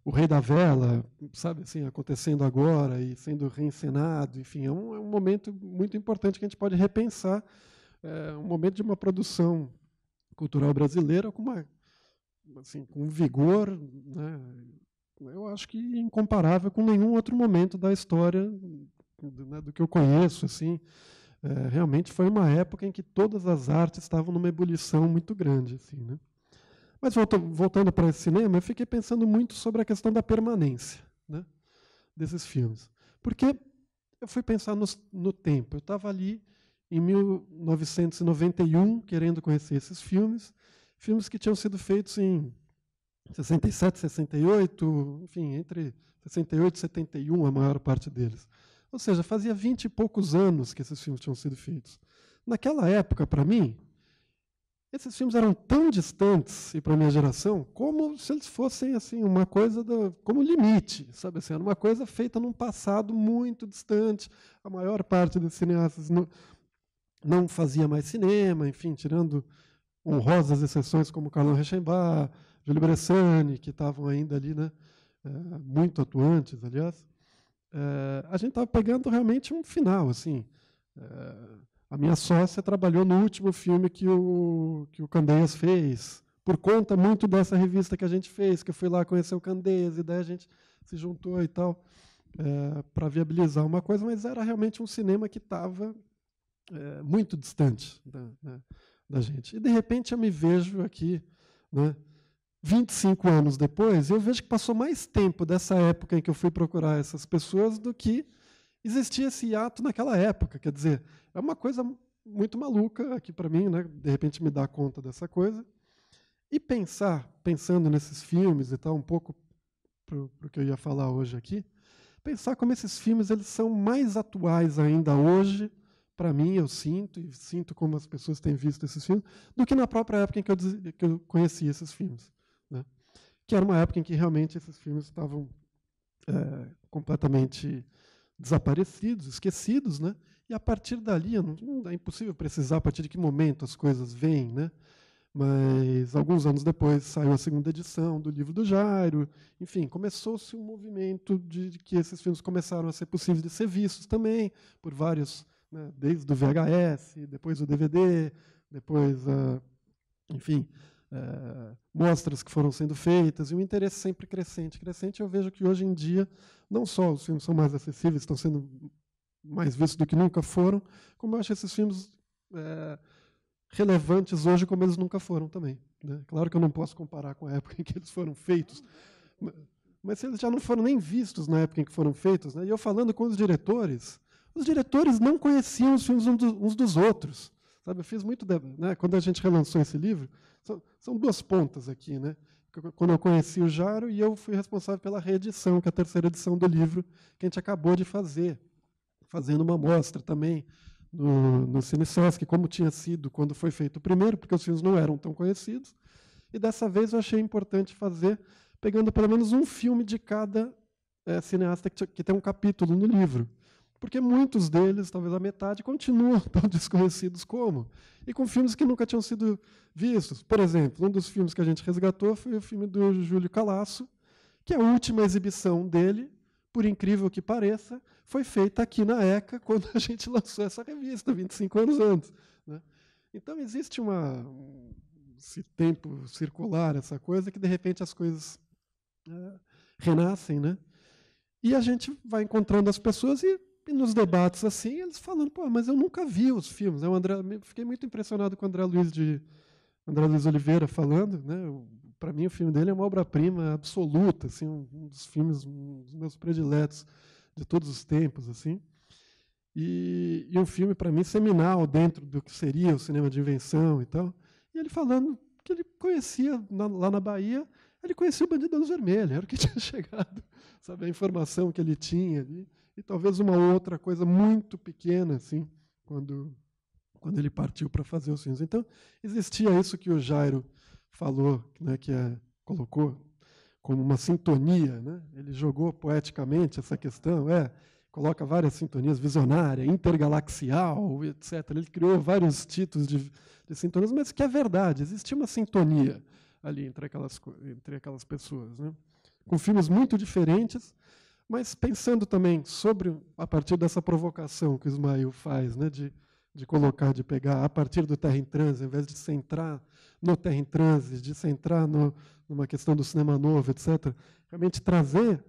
O Rei da Vela, sabe, assim, acontecendo agora e sendo reencenado, enfim, é um momento muito importante que a gente pode repensar, um momento de uma produção cultural brasileira com com vigor, né? Eu acho que incomparável com nenhum outro momento da história, né, do que eu conheço, assim. Realmente foi uma época em que todas as artes estavam numa ebulição muito grande, assim, né? Mas voltando para esse cinema, eu fiquei pensando muito sobre a questão da permanência, né, desses filmes. Porque eu fui pensar no tempo. Eu estava ali em 1991, querendo conhecer esses filmes que tinham sido feitos em 67, 68, enfim, entre 68 e 71, a maior parte deles. Ou seja, fazia 20 e poucos anos que esses filmes tinham sido feitos. Naquela época, para mim, esses filmes eram tão distantes, e para a minha geração, como se eles fossem assim, uma coisa como limite, sabe assim, era uma coisa feita num passado muito distante. A maior parte dos cineastas não fazia mais cinema, enfim, tirando honrosas exceções como Carlão Reichenbach, Júlio Bressani, que estavam ainda ali, né, muito atuantes, aliás. A gente estava pegando realmente um final, assim. A minha sócia trabalhou no último filme que o Candeias fez, por conta muito dessa revista que a gente fez, que eu fui lá conhecer o Candeias, e daí a gente se juntou e tal, para viabilizar uma coisa, mas era realmente um cinema que estava muito distante da gente. E, de repente, eu me vejo aqui, né, 25 anos depois, e eu vejo que passou mais tempo dessa época em que eu fui procurar essas pessoas do que existia esse hiato naquela época. Quer dizer, é uma coisa muito maluca aqui para mim, né, de repente me dar conta dessa coisa. E pensando nesses filmes e tal, um pouco para o que eu ia falar hoje aqui, pensar como esses filmes eles são mais atuais ainda hoje, para mim, eu sinto como as pessoas têm visto esses filmes, do que na própria época em que eu conheci esses filmes, né? Que era uma época em que realmente esses filmes estavam completamente desaparecidos, esquecidos, né? E a partir dali, é impossível precisar a partir de que momento as coisas vêm, né? Mas alguns anos depois saiu a segunda edição do livro do Jairo, enfim, começou-se um movimento de que esses filmes começaram a ser possíveis de ser vistos também por vários, né, desde o VHS, depois o DVD, depois, enfim, mostras que foram sendo feitas, e um interesse sempre crescente. Eu vejo que hoje em dia, não só os filmes são mais acessíveis, estão sendo mais vistos do que nunca foram, como eu acho esses filmes relevantes hoje como eles nunca foram também, né? Claro que eu não posso comparar com a época em que eles foram feitos, mas eles já não foram nem vistos na época em que foram feitos, né? E eu falando com os diretores não conheciam os filmes uns dos outros. Sabe? Eu fiz muito, né? Quando a gente relançou esse livro, são duas pontas aqui, né? Quando eu conheci o Jairo, e eu fui responsável pela reedição, que é a terceira edição do livro que a gente acabou de fazer, fazendo uma mostra também no Cine Sesc, como tinha sido quando foi feito o primeiro, porque os filmes não eram tão conhecidos. E dessa vez eu achei importante fazer, pegando pelo menos um filme de cada cineasta que tem um capítulo no livro. Porque muitos deles, talvez a metade, continuam tão desconhecidos como. E com filmes que nunca tinham sido vistos. Por exemplo, um dos filmes que a gente resgatou foi o filme do Júlio Calasso, que a última exibição dele, por incrível que pareça, foi feita aqui na ECA, quando a gente lançou essa revista, 25 anos antes, né? Então, existe esse tempo circular, essa coisa, que, de repente, as coisas renascem, né? E a gente vai encontrando as pessoas e nos debates assim, eles falando, pô, mas eu nunca vi os filmes. Fiquei muito impressionado com o André Luiz Oliveira falando, né? Para mim, o filme dele é uma obra-prima absoluta, assim, um dos meus prediletos de todos os tempos, assim. E um filme, para mim, seminal dentro do que seria o cinema de invenção e tal. E ele falando que ele conhecia, lá na Bahia, ele conhecia o Bandido da Luz Vermelha, era o que tinha chegado, sabe, a informação que ele tinha ali, e talvez uma outra coisa muito pequena, assim, quando ele partiu para fazer os filmes. Então, existia isso que o Jairo falou, né, colocou como uma sintonia, né? Ele jogou poeticamente essa questão, coloca várias sintonias, visionária, intergalaxial, etc. Ele criou vários títulos de sintonias, mas que é verdade, existia uma sintonia ali entre aquelas pessoas, né? Com filmes muito diferentes, mas pensando também a partir dessa provocação que o Ismael faz, né, de colocar, de pegar a partir do Terra em Transe, ao invés de centrar no Terra em Transe, de centrar numa questão do cinema novo, etc., realmente trazer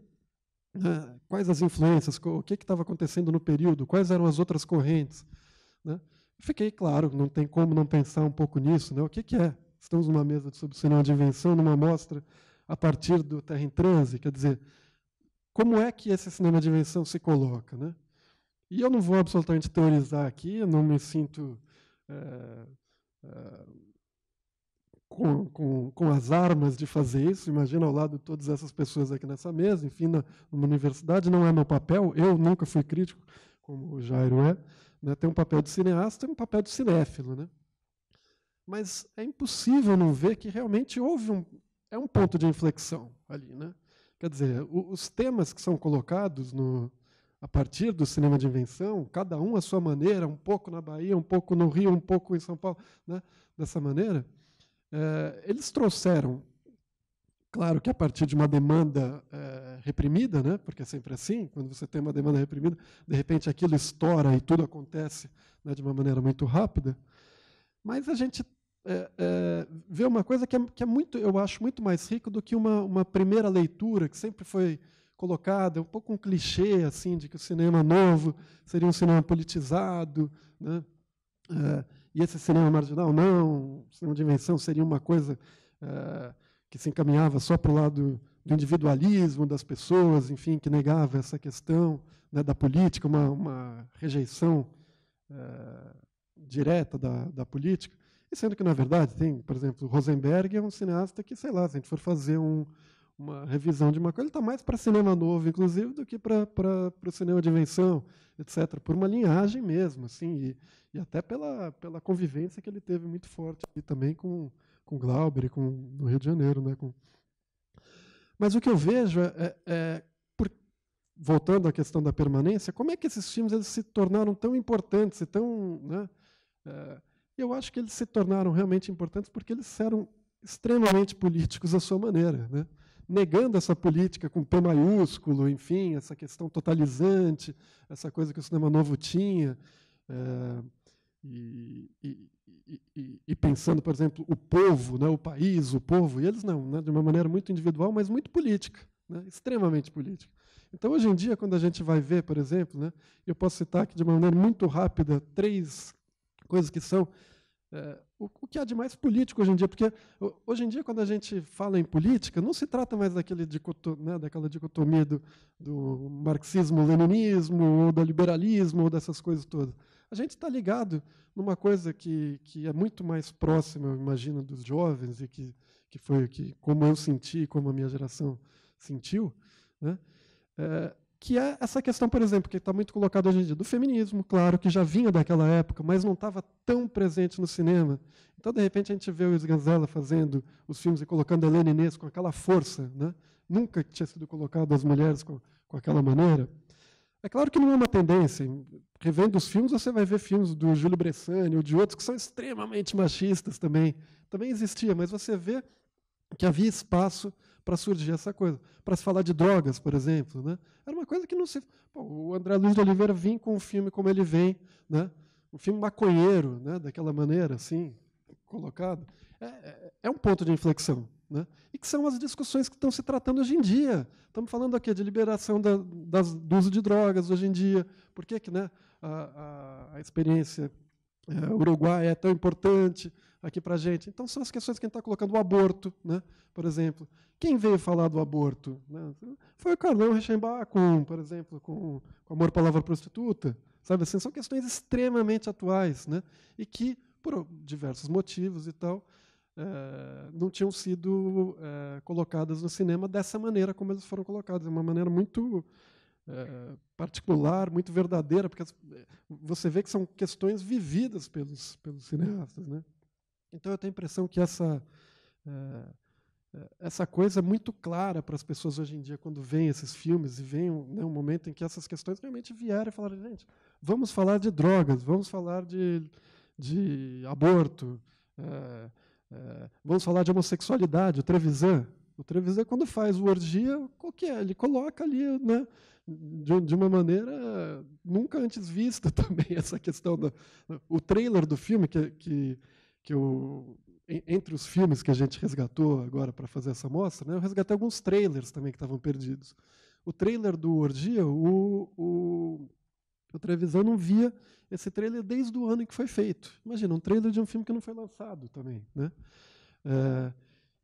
quais as influências, o que estava acontecendo no período, quais eram as outras correntes, né? Fiquei claro, não tem como não pensar um pouco nisso, né? O que é? Estamos numa mesa sobre cinema de invenção, numa mostra a partir do Terra em Transe, quer dizer, como é que esse cinema de invenção se coloca, né? E eu não vou absolutamente teorizar aqui, eu não me sinto com as armas de fazer isso. Imagina ao lado de todas essas pessoas aqui nessa mesa, enfim, numa universidade, não é meu papel, eu nunca fui crítico, como o Jairo né? Tem um papel de cineasta e um papel de cinéfilo, né? Mas é impossível não ver que realmente houve um ponto de inflexão ali, né? Quer dizer, os temas que são colocados a partir do cinema de invenção, cada um à sua maneira, um pouco na Bahia, um pouco no Rio, um pouco em São Paulo, né? Dessa maneira, eles trouxeram, claro que a partir de uma demanda reprimida, né? Porque é sempre assim, quando você tem uma demanda reprimida, de repente aquilo estoura e tudo acontece, né, de uma maneira muito rápida. Mas a gente vê uma coisa que é muito, eu acho, muito mais rico do que uma primeira leitura, que sempre foi colocada, um pouco um clichê assim, de que o cinema novo seria um cinema politizado, né? E esse cinema marginal, não, o cinema de invenção seria uma coisa que se encaminhava só para o lado do individualismo das pessoas, enfim, que negava essa questão, né, da política, uma rejeição direta da política. E sendo que, na verdade, tem, por exemplo, Rosenberg é um cineasta que, sei lá, se a gente for fazer uma revisão de uma coisa, ele está mais para cinema novo, inclusive, do que para o cinema de invenção, etc., por uma linhagem mesmo, assim, e até pela convivência que ele teve muito forte e também com Glauber e no Rio de Janeiro, né? Mas o que eu vejo voltando à questão da permanência, como é que esses filmes eles se tornaram tão importantes e tão, né? Eu acho que eles se tornaram realmente importantes porque eles eram extremamente políticos à sua maneira, né? Negando essa política com P maiúsculo, enfim, essa questão totalizante, essa coisa que o cinema novo tinha, e pensando, por exemplo, o povo, né, o país, o povo, e eles não, né, de uma maneira muito individual, mas muito política, né, extremamente política. Então, hoje em dia, quando a gente vai ver, por exemplo, né, eu posso citar aqui de uma maneira muito rápida 3 coisas que são o que há de mais político hoje em dia, porque hoje em dia, quando a gente fala em política, não se trata mais daquela dicotomia do marxismo-leninismo, ou do liberalismo, ou dessas coisas todas. A gente está ligado numa coisa que é muito mais próxima, eu imagino, dos jovens, e que foi como eu senti, como a minha geração sentiu, né? Que é essa questão, por exemplo, que está muito colocada hoje em dia, do feminismo, claro, que já vinha daquela época, mas não estava tão presente no cinema. Então, de repente, a gente vê o Sganzella fazendo os filmes e colocando a Helena Inês com aquela força, né? Nunca tinha sido colocado as mulheres com aquela maneira. É claro que não é uma tendência. Revendo os filmes, você vai ver filmes do Júlio Bressani ou de outros que são extremamente machistas também. Também existia, mas você vê que havia espaço para surgir essa coisa. Para se falar de drogas, por exemplo, né? Era uma coisa que não se... Pô, o André Luiz de Oliveira vinha com um filme como ele vem, né? Um filme maconheiro, né? Daquela maneira, assim, colocado. É um ponto de inflexão, né? E que são as discussões que estão se tratando hoje em dia. Estamos falando aqui de liberação do uso de drogas hoje em dia. Por que, né, a experiência uruguaia é tão importante aqui para a gente? Então, são as questões que a gente está colocando. O aborto, né, por exemplo. Quem veio falar do aborto? Né? Foi o Carlão Reichenbach, por exemplo, com Amor, Palavra, Prostituta. Sabe assim, são questões extremamente atuais, né, e que, por diversos motivos e tal, não tinham sido colocadas no cinema dessa maneira como eles foram colocados. É uma maneira muito particular, muito verdadeira, porque você vê que são questões vividas pelos cineastas, né? Então eu tenho a impressão que essa coisa é muito clara para as pessoas hoje em dia, quando veem esses filmes e veem, né, um momento em que essas questões realmente vieram e falaram: gente, vamos falar de drogas, vamos falar de aborto, vamos falar de homossexualidade. O Trevisan, quando faz o Orgia, qual que é? Ele coloca ali, né, de uma maneira nunca antes vista também, essa questão o trailer do filme, que entre os filmes que a gente resgatou agora para fazer essa mostra, né, eu resgatei alguns trailers também que estavam perdidos. O trailer do Orgia, o Trevisan não via esse trailer desde o ano em que foi feito. Imagina, um trailer de um filme que não foi lançado também, né?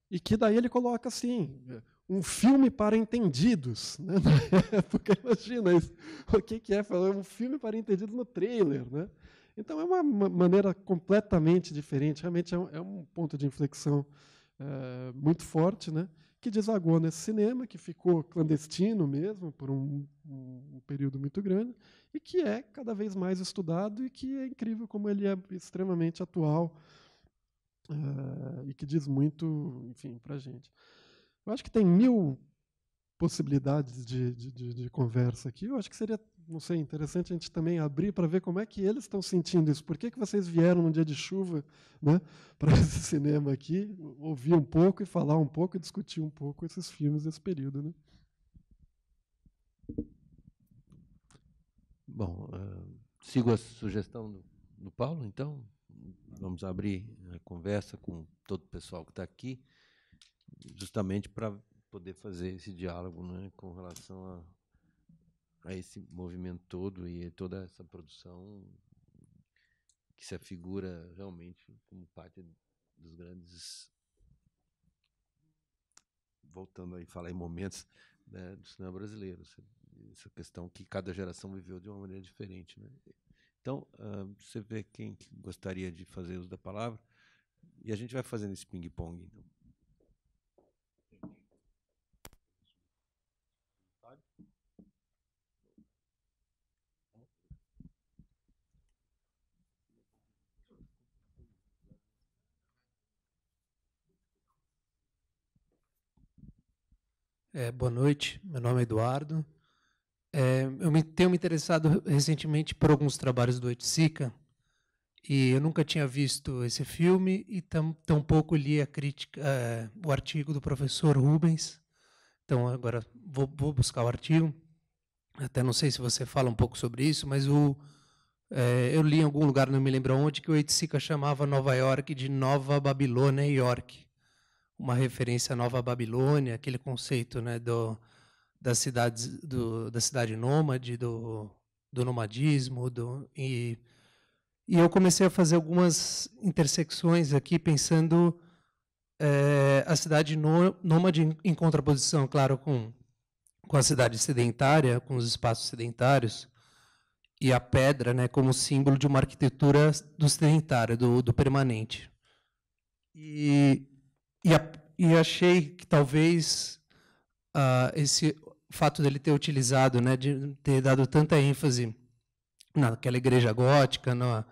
E que daí ele coloca assim: um filme para entendidos, né? Na época, imagina isso. O que é falar um filme para entendidos no trailer, né? Então é uma maneira completamente diferente. Realmente é um ponto de inflexão muito forte, né? Que desagou nesse cinema, que ficou clandestino mesmo por um período muito grande, e que é cada vez mais estudado, e que é incrível como ele é extremamente atual, e que diz muito, enfim, para a gente. Eu acho que tem 1000 possibilidades de conversa aqui. Eu acho que seria, não sei, interessante a gente também abrir para ver como é que eles estão sentindo isso. Por que vocês vieram num dia de chuva, né, para esse cinema aqui, ouvir um pouco e falar um pouco e discutir um pouco esses filmes desse período, né? Bom, sigo a sugestão do Paulo, então. Vamos abrir a conversa com todo o pessoal que está aqui, justamente para poder fazer esse diálogo, né, com relação a esse movimento todo e toda essa produção que se afigura realmente como parte dos grandes, voltando aí a falar em momentos, né, do cinema brasileiro, essa questão que cada geração viveu de uma maneira diferente, né? Então, você vê quem gostaria de fazer uso da palavra, e a gente vai fazendo esse ping-pong, então. Boa noite, meu nome é Eduardo. Eu tenho me interessado recentemente por alguns trabalhos do Oiticica, e eu nunca tinha visto esse filme, e tampouco li a crítica, o artigo do professor Rubens. Então, agora vou buscar o artigo. Até não sei se você fala um pouco sobre isso, mas eu li em algum lugar, não me lembro onde, que o Oiticica chamava Nova York de Nova Babilônia e York. Uma referência à Nova Babilônia, aquele conceito, né, da cidade nômade, do nomadismo, e E eu comecei a fazer algumas intersecções aqui, pensando a cidade nômade em contraposição, claro, com a cidade sedentária, com os espaços sedentários, e a pedra, né, como símbolo de uma arquitetura do sedentário, do permanente. E achei que talvez esse fato dele ter utilizado, né, de ter dado tanta ênfase naquela igreja gótica, na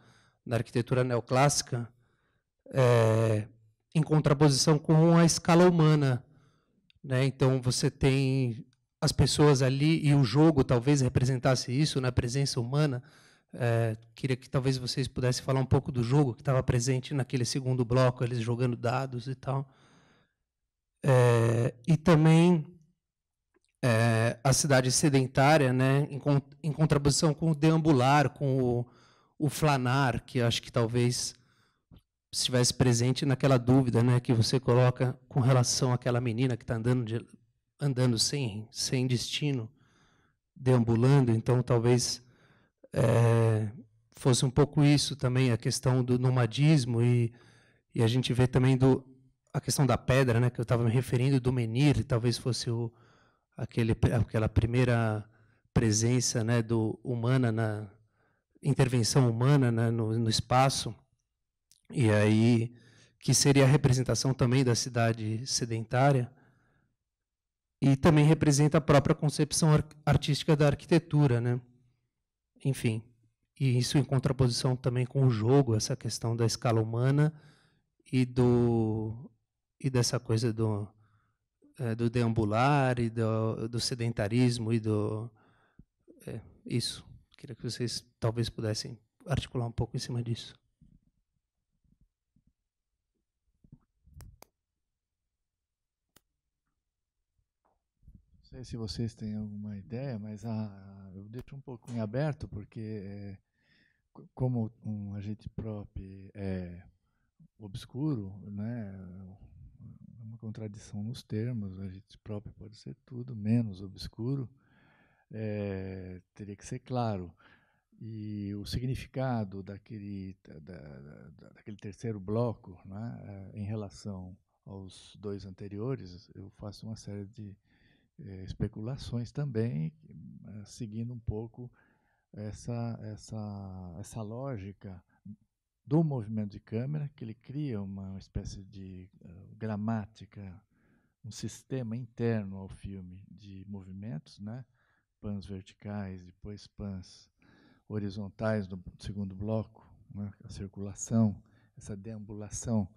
arquitetura neoclássica, em contraposição com a escala humana, né? Então você tem as pessoas ali, e o jogo talvez representasse isso, na presença humana. Queria que talvez vocês pudessem falar um pouco do jogo que estava presente naquele segundo bloco, eles jogando dados e tal. E também a cidade sedentária, né, em contraposição com o deambular, com o flanar, que acho que talvez estivesse presente naquela dúvida, né, que você coloca com relação àquela menina que está andando sem destino, deambulando. Então, talvez fosse um pouco isso também, a questão do nomadismo, e a gente vê também a questão da pedra, né, que eu estava me referindo, do menir, talvez fosse aquela primeira presença, né, humana, na intervenção humana, né, no espaço, e aí que seria a representação também da cidade sedentária, e também representa a própria concepção artística da arquitetura, né? Enfim, e isso em contraposição também com o jogo, essa questão da escala humana e dessa coisa do deambular e do sedentarismo e isso. Queria que vocês talvez pudessem articular um pouco em cima disso. Não sei se vocês têm alguma ideia, mas eu deixo um pouco em aberto, porque como um agente próprio é obscuro, né, é uma contradição nos termos, o agente próprio pode ser tudo menos obscuro, teria que ser claro. E o significado daquele terceiro bloco, né, em relação aos dois anteriores, eu faço uma série de especulações também, seguindo um pouco essa lógica do movimento de câmera, que ele cria uma espécie de gramática, um sistema interno ao filme de movimentos, né? Pans verticais, depois pans horizontais no segundo bloco, né? A circulação, essa deambulação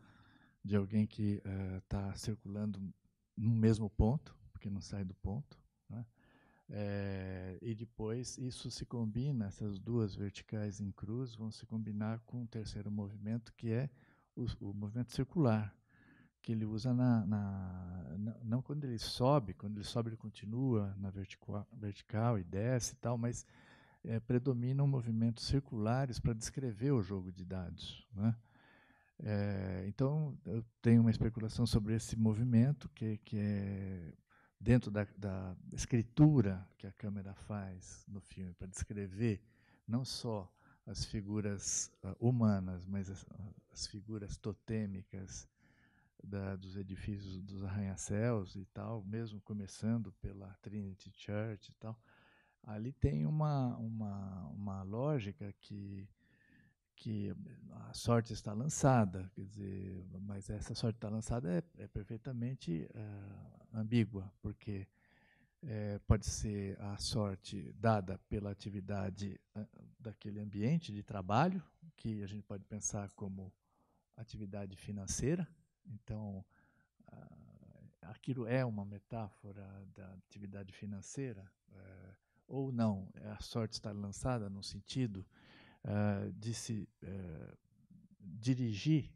de alguém que está circulando no mesmo ponto, porque não sai do ponto, né? E depois isso se combina, essas duas verticais em cruz vão se combinar com o terceiro movimento, que é o movimento circular, que ele usa não quando ele sobe ele continua na vertical e desce e tal, mas predominam movimentos circulares para descrever o jogo de dados, né? Então, eu tenho uma especulação sobre esse movimento, que é dentro da escritura que a câmera faz no filme, para descrever não só as figuras humanas, mas as figuras totêmicas dos edifícios dos arranha-céus e tal, mesmo começando pela Trinity Church e tal. Ali tem uma lógica que a sorte está lançada, quer dizer, mas essa sorte está lançada é perfeitamente ambígua, porque pode ser a sorte dada pela atividade daquele ambiente de trabalho, que a gente pode pensar como atividade financeira. Então, aquilo é uma metáfora da atividade financeira, ou não, a sorte está lançada no sentido de se dirigir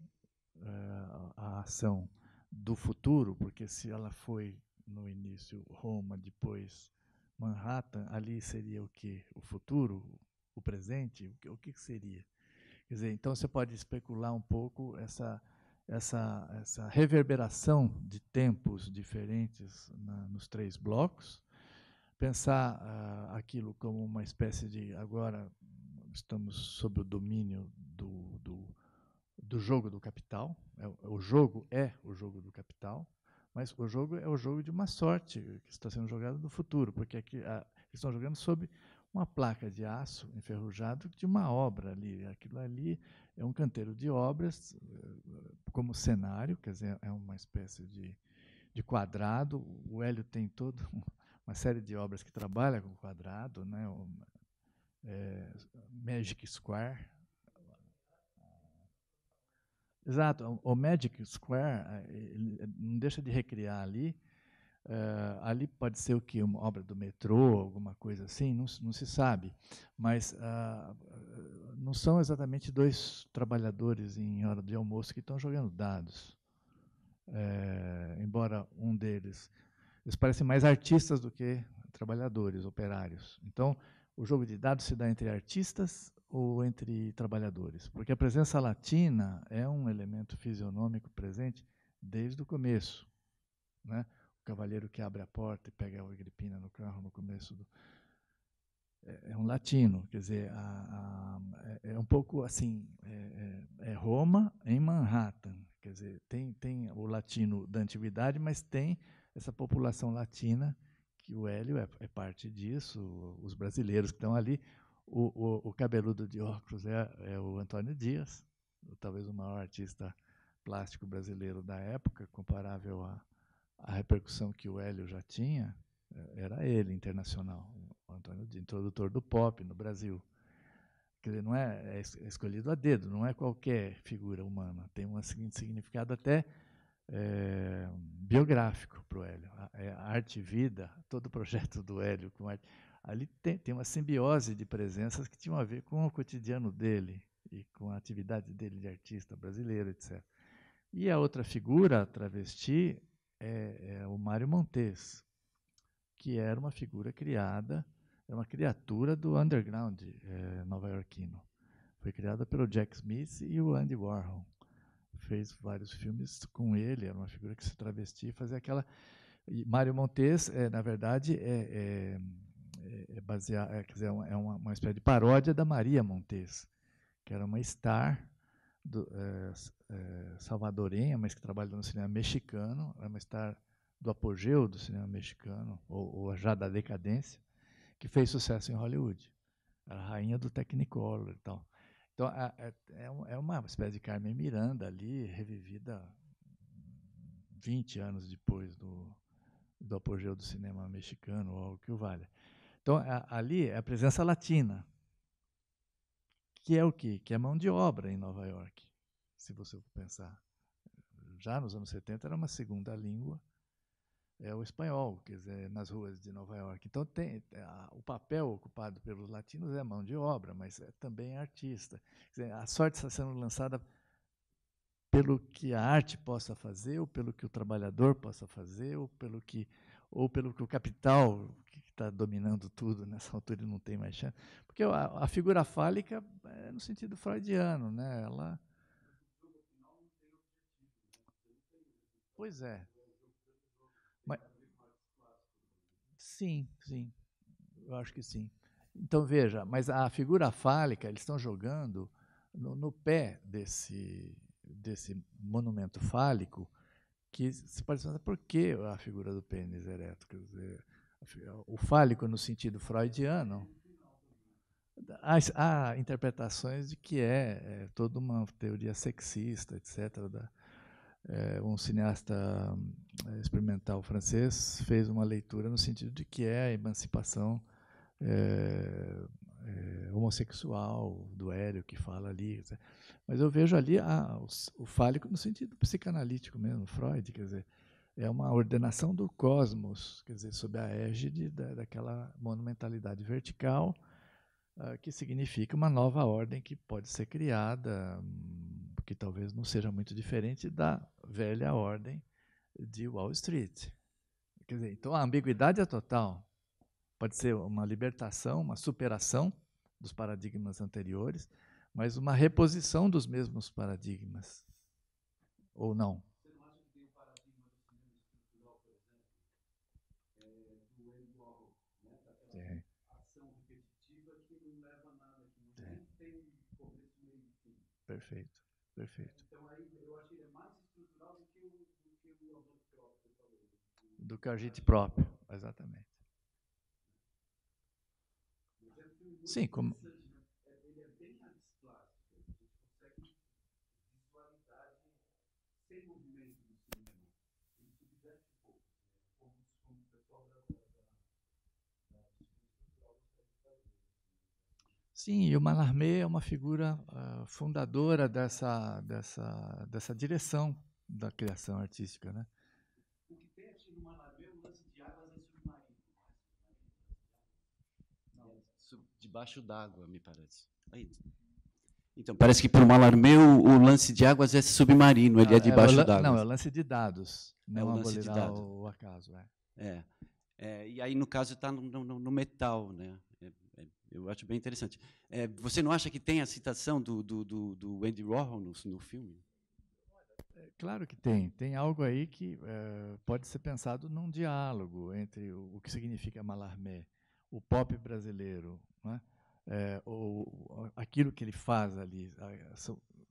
a ação do futuro, porque se ela foi no início Roma, depois Manhattan, ali seria o que? O futuro, o presente, o que seria? Quer dizer, então você pode especular um pouco essa reverberação de tempos diferentes nos três blocos, pensar aquilo como uma espécie de, agora, estamos sob o domínio do jogo do capital. O jogo é o jogo do capital, mas o jogo é o jogo de uma sorte que está sendo jogado no futuro, porque aqui, eles estão jogando sob uma placa de aço enferrujado de uma obra ali. Aquilo ali é um canteiro de obras como cenário, quer dizer, é uma espécie de quadrado. O Hélio tem toda uma série de obras que trabalha com quadrado, né? Magic Square. Exato, o Magic Square ele não deixa de recriar ali. Ali pode ser o quê? Uma obra do metrô, alguma coisa assim, não se sabe. Mas não são exatamente dois trabalhadores em hora de almoço que estão jogando dados. Embora um deles... Eles parecem mais artistas do que trabalhadores, operários. Então, o jogo de dados se dá entre artistas ou entre trabalhadores? Porque a presença latina é um elemento fisionômico presente desde o começo, né? O cavalheiro que abre a porta e pega a Agripina no carro no começo é um latino, quer dizer, é um pouco assim, é Roma em Manhattan, quer dizer, tem o latino da antiguidade, mas tem essa população latina, que o Hélio é parte disso, os brasileiros que estão ali. O cabeludo de óculos é o Antônio Dias, talvez o maior artista plástico brasileiro da época, comparável à repercussão que o Hélio já tinha. Era ele, internacional, o Antônio Dias, introdutor do pop no Brasil. Quer dizer, não é escolhido a dedo, não é qualquer figura humana. Tem um significado até biográfico para o Hélio. A arte e vida, todo o projeto do Hélio com arte, ali tem uma simbiose de presenças que tinham a ver com o cotidiano dele e com a atividade dele de artista brasileiro, etc. E a outra figura, a travesti, é o Mário Montez, que era uma figura criada, é uma criatura do underground nova-iorquino. Foi criada pelo Jack Smith e o Andy Warhol. Fez vários filmes com ele, era uma figura que se travestia e fazia aquela... E Mário Montez, na verdade, baseado, quer dizer, uma espécie de paródia da Maria Montez, que era uma star salvadorenha, mas que trabalha no cinema mexicano, era uma star do apogeu do cinema mexicano, ou já da decadência, que fez sucesso em Hollywood. Era a rainha do Technicolor e tal. Então, é uma espécie de Carmen Miranda ali, revivida 20 anos depois do apogeu do cinema mexicano, ou o que o valha. Então, ali é a presença latina, que é o quê? Que é mão de obra em Nova York, se você pensar. Já nos anos 70 era uma segunda língua, é o espanhol, quer dizer, nas ruas de Nova York. Então, o papel ocupado pelos latinos é mão de obra, mas também artista. Quer dizer, a sorte está sendo lançada pelo que a arte possa fazer, ou pelo que o trabalhador possa fazer, ou pelo que o capital, que está dominando tudo nessa altura e não tem mais chance. Porque a figura fálica é no sentido freudiano, né? Ela... Pois é. Mas, sim, eu acho que sim. Então, veja, mas a figura fálica, eles estão jogando no pé desse monumento fálico, que se pode pensar por que a figura do pênis ereto. Quer dizer, o fálico no sentido freudiano, há interpretações de que é toda uma teoria sexista, etc. Um cineasta experimental francês fez uma leitura no sentido de que é a emancipação homossexual do Hélio, que fala ali, etc. Mas eu vejo ali o fálico no sentido psicanalítico mesmo, Freud, quer dizer, é uma ordenação do cosmos, quer dizer, sob a égide daquela monumentalidade vertical, que significa uma nova ordem que pode ser criada, que talvez não seja muito diferente da velha ordem de Wall Street. Quer dizer, então a ambiguidade é total. Pode ser uma libertação, uma superação dos paradigmas anteriores, mas uma reposição dos mesmos paradigmas. Ou não? Você não acha que tem o paradigma do cinema estrutural, por exemplo, do Andy Warhol, né? Daquela ação repetitiva que não leva a nada, que não tem perfeito, perfeito. Então, aí eu acho que ele é mais estrutural do que o autor próprio falou. Do que o agente próprio, exatamente. Sim, como... Ele é bem artes plásticas, a gente consegue visualidade sem movimento do cinema. Ele subverte um pouco, como o pessoal da estrutural gostaria de fazer. Sim, e o Mallarmé é uma figura fundadora dessa direção da criação artística, né? O que tem aqui no Mallarmé, o lance de águas é submarino. Não, debaixo d'água, me parece. Aí. Então, parece que para o Mallarmé o lance de águas é submarino, ele é debaixo d'água. Não, é o lance de dados, não o lance de dados. O acaso. E aí, no caso, está no metal, né? Eu acho bem interessante. Você não acha que tem a citação do Andy Warhol no filme? Claro que tem. Tem algo aí que pode ser pensado num diálogo entre o que significa Mallarmé, o pop brasileiro, né? Aquilo que ele faz ali.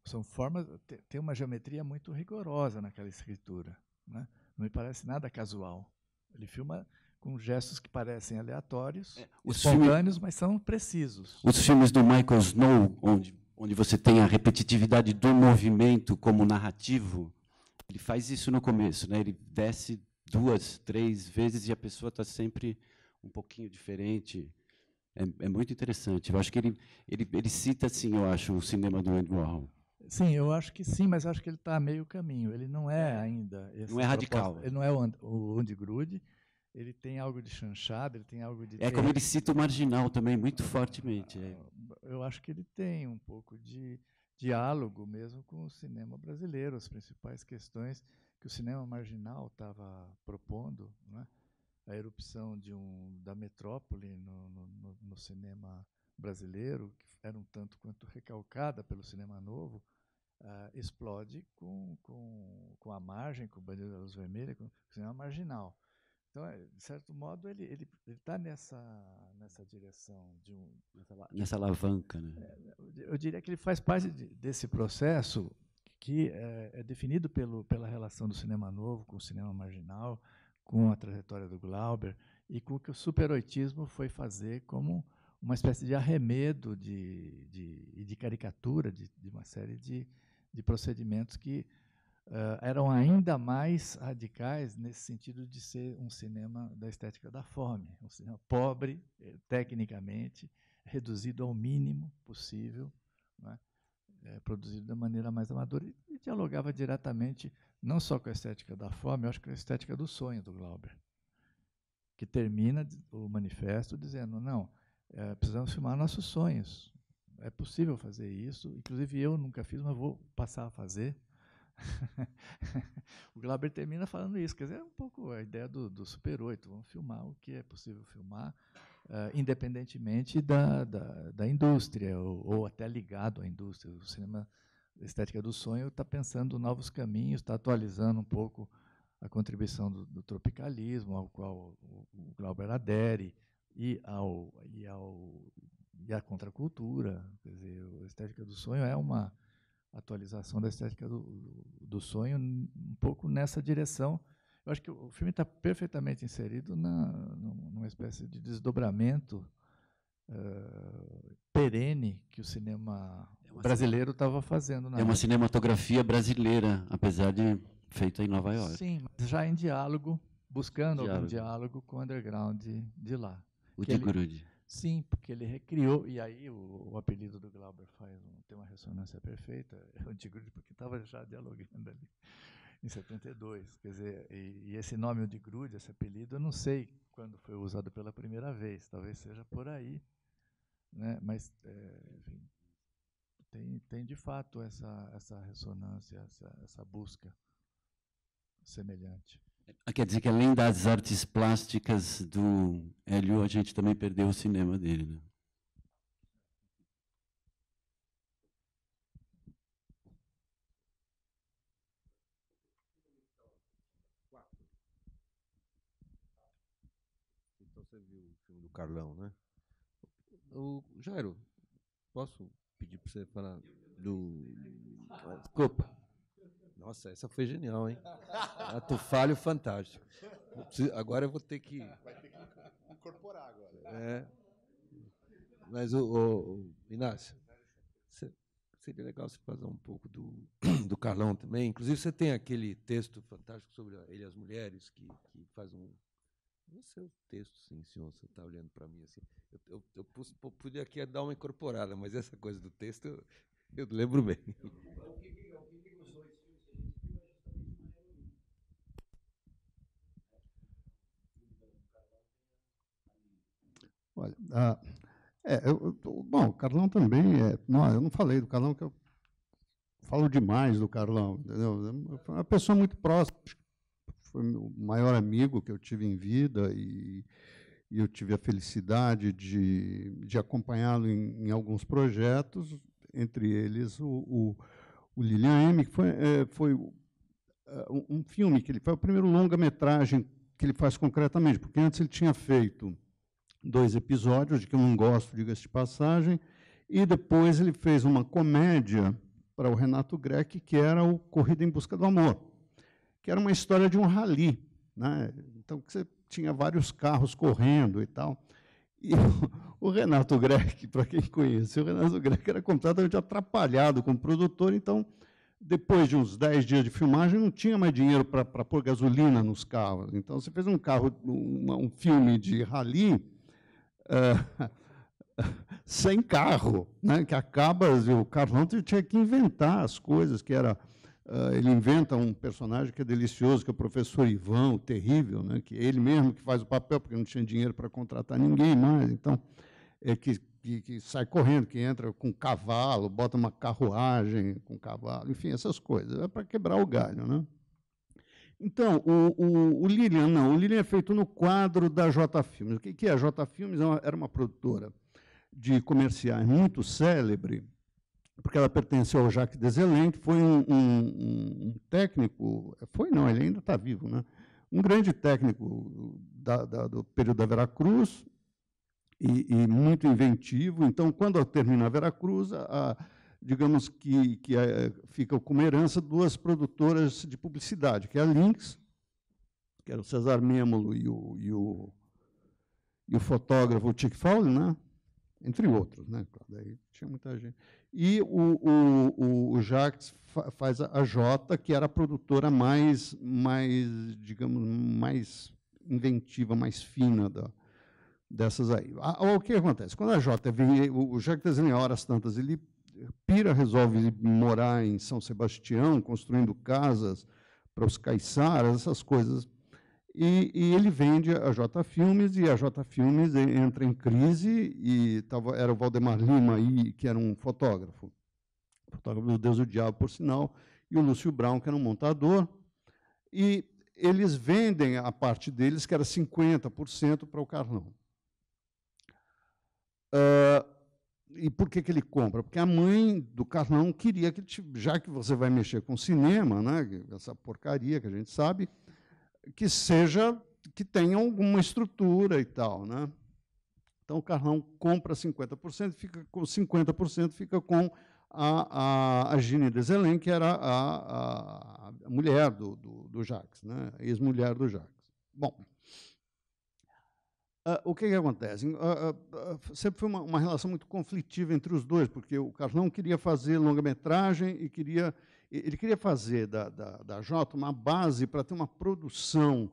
São formas, tem uma geometria muito rigorosa naquela escritura, né? Não me parece nada casual. Ele filma com gestos que parecem aleatórios, espontâneos, mas são precisos. Os filmes do Michael Snow, onde você tem a repetitividade do movimento como narrativo, ele faz isso no começo, né? Ele desce 2, 3 vezes e a pessoa está sempre um pouquinho diferente. É muito interessante. Eu acho que ele cita, assim, eu acho, o cinema do Andy Warhol. Sim, eu acho que sim, mas acho que ele está a meio caminho. Ele não é ainda... Não é radical. Ele não é o Andy Grude. Ele tem algo de chanchada, ele tem algo de... Como ele cita o marginal também, muito fortemente. Eu acho que ele tem um pouco de diálogo mesmo com o cinema brasileiro, as principais questões que o cinema marginal estava propondo, né? A erupção da metrópole no cinema brasileiro, que era um tanto quanto recalcada pelo cinema novo, explode com a margem, com o Bandido da Luz Vermelha, com o cinema marginal. Então, de certo modo, ele está nessa direção nessa alavanca, né? Eu diria que ele faz parte desse processo que é definido pela relação do cinema novo com o cinema marginal, com a trajetória do Glauber e com o que o superoitismo foi fazer como uma espécie de arremedo de caricatura de uma série de procedimentos que eram ainda mais radicais nesse sentido de ser um cinema da estética da fome, um cinema pobre, tecnicamente, reduzido ao mínimo possível, né? Produzido da maneira mais amadora e dialogava diretamente não só com a estética da fome, eu acho que com a estética do sonho do Glauber, que termina o manifesto dizendo, não, precisamos filmar nossos sonhos, é possível fazer isso, inclusive eu nunca fiz, mas vou passar a fazer. O Glauber termina falando isso, quer dizer, é um pouco a ideia do Super 8, vamos filmar o que é possível filmar, independentemente da indústria, ou até ligado à indústria. O cinema estética do sonho está pensando novos caminhos, está atualizando um pouco a contribuição do tropicalismo, ao qual o Glauber adere, e a contracultura. Quer dizer, a estética do sonho é uma atualização da estética do sonho, um pouco nessa direção. Eu acho que o filme está perfeitamente inserido numa espécie de desdobramento perene que o cinema brasileiro estava fazendo. É uma cinematografia brasileira, apesar de feita em Nova York. Sim, mas já em diálogo, buscando algum diálogo com o underground de lá. O de Grude. Sim, porque ele recriou, e aí o apelido do Glauber tem uma ressonância perfeita, é o de Grude, porque estava já dialogando ali em 72. Quer dizer, e esse nome, o de Grude, esse apelido, eu não sei quando foi usado pela primeira vez, talvez seja por aí, né? Mas, enfim, tem de fato essa ressonância, essa busca semelhante. Quer dizer que, além das artes plásticas do Hélio, a gente também perdeu o cinema dele, né? Então você viu o filme do Carlão, né? Jairo, posso pedir para você falar Desculpa. Nossa, essa foi genial, hein? Ato falho fantástico. Agora eu vou ter que... Vai ter que incorporar agora. Mas, Inácio, seria legal você fazer um pouco do Carlão também. Inclusive, você tem aquele texto fantástico sobre ele e as mulheres, que faz um... Não sei o texto, sim, senhor, você está olhando para mim assim. Eu podia aqui dar uma incorporada, mas essa coisa do texto eu lembro bem. Olha, bom, o Carlão também não, eu não falei do Carlão, que eu falo demais do Carlão, entendeu? Foi uma pessoa muito próxima, foi o maior amigo que eu tive em vida e eu tive a felicidade de acompanhá-lo em alguns projetos, entre eles o Lilian M, que foi um filme que ele foi o primeiro longa-metragem que ele faz concretamente, porque antes ele tinha feito 2 episódios, de que eu não gosto, diga-se de passagem, e depois ele fez uma comédia para o Renato Greck, que era o Corrida em Busca do Amor, que era uma história de um rally, né? Então, você tinha vários carros correndo e tal. E o Renato Greck, para quem conhece, o Renato Greck era completamente atrapalhado como produtor, então, depois de uns 10 dias de filmagem, não tinha mais dinheiro para pôr gasolina nos carros. Então, você fez um filme de rally sem carro, né? Que acaba, o Carlão tinha que inventar as coisas, que era... ele inventa um personagem que é delicioso, que é o professor Ivan, o terrível, né? Que é ele mesmo que faz o papel, porque não tinha dinheiro para contratar ninguém mais. Então, que sai correndo, que entra com cavalo, bota uma carruagem com cavalo, enfim, essas coisas. É para quebrar o galho, né? Então, o Lilian, não. O Lilian é feito no quadro da J Filmes. O que é a J Filmes? Era uma produtora de comerciais muito célebre, porque ela pertenceu ao Jacques Desselin, que foi um técnico, ele ainda está vivo, né? Um grande técnico do período da Veracruz e muito inventivo. Então, quando termina a Veracruz, digamos que fica como herança 2 produtoras de publicidade, que é a Lynx, que era o César Mêmolo e o fotógrafo Chick Fowler, né? Entre outros, né? Daí tinha muita gente. E o Jacques faz a Jota, que era a produtora mais, digamos, mais inventiva, mais fina dessas aí. O que acontece? Quando a Jota vem, o Jacques Desselin, horas tantas, ele resolve morar em São Sebastião, construindo casas para os caiçaras, essas coisas. E ele vende a J Filmes, e a J Filmes entra em crise, e era o Valdemar Lima, que era um fotógrafo do Deus e o Diabo, por sinal, e o Lúcio Brown, que era um montador, e eles vendem a parte deles, que era 50%, para o Carlão. E por que ele compra? Porque a mãe do Carlão queria que, já que você vai mexer com cinema, né, essa porcaria que a gente sabe, que tenha alguma estrutura e tal, né? Então o Carlão compra 50%, fica com 50%, fica com a Gine Desselin, que era a mulher do Jacques, né? A ex-mulher do Jacques. Bom, o que acontece? Sempre foi uma relação muito conflitiva entre os dois, porque o Carlão queria fazer longa-metragem e ele queria fazer da Jota uma base para ter uma produção,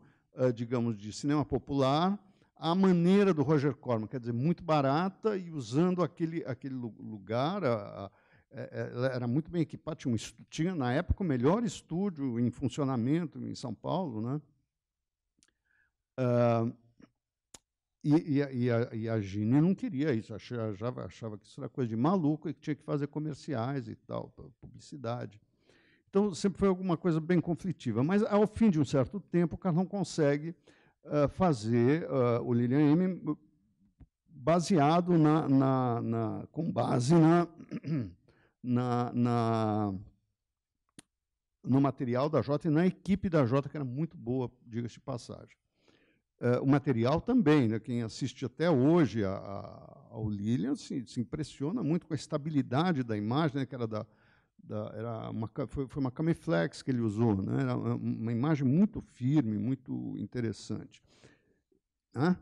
digamos, de cinema popular, à maneira do Roger Corman, quer dizer, muito barata e usando aquele lugar. Ela era muito bem equipada, tinha, na época, o melhor estúdio em funcionamento em São Paulo, né? E a Gine não queria isso, achava que isso era coisa de maluco e que tinha que fazer comerciais e tal, publicidade. Então, sempre foi alguma coisa bem conflitiva. Mas, ao fim de um certo tempo, o Carlão consegue fazer o Lilian M baseado com base no material da Jota e na equipe da Jota, que era muito boa, diga-se de passagem. O material também, né? Quem assiste até hoje ao Lilian se impressiona muito com a estabilidade da imagem, né? Que era foi uma Camiflex que ele usou, né? Era uma imagem muito firme, muito interessante. Hã?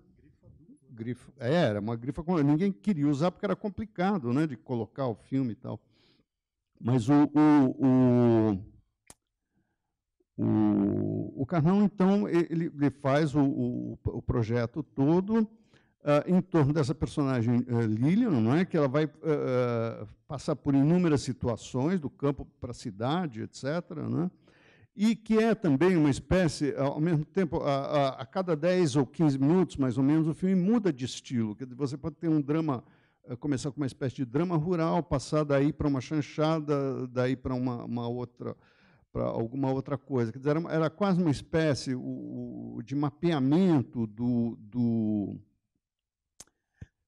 Era uma grifa, ninguém queria usar porque era complicado, né, de colocar o filme e tal. Mas o Carnão, então, ele faz o projeto todo em torno dessa personagem Lilian, não é? Que ela vai passar por inúmeras situações, do campo para a cidade, etc., né? E que é também uma espécie, ao mesmo tempo, a cada 10 ou 15 minutos, mais ou menos, o filme muda de estilo. Você pode ter um drama, começar com uma espécie de drama rural, passar daí para uma chanchada, daí para uma outra, para alguma outra coisa. Quer dizer, era quase uma espécie de mapeamento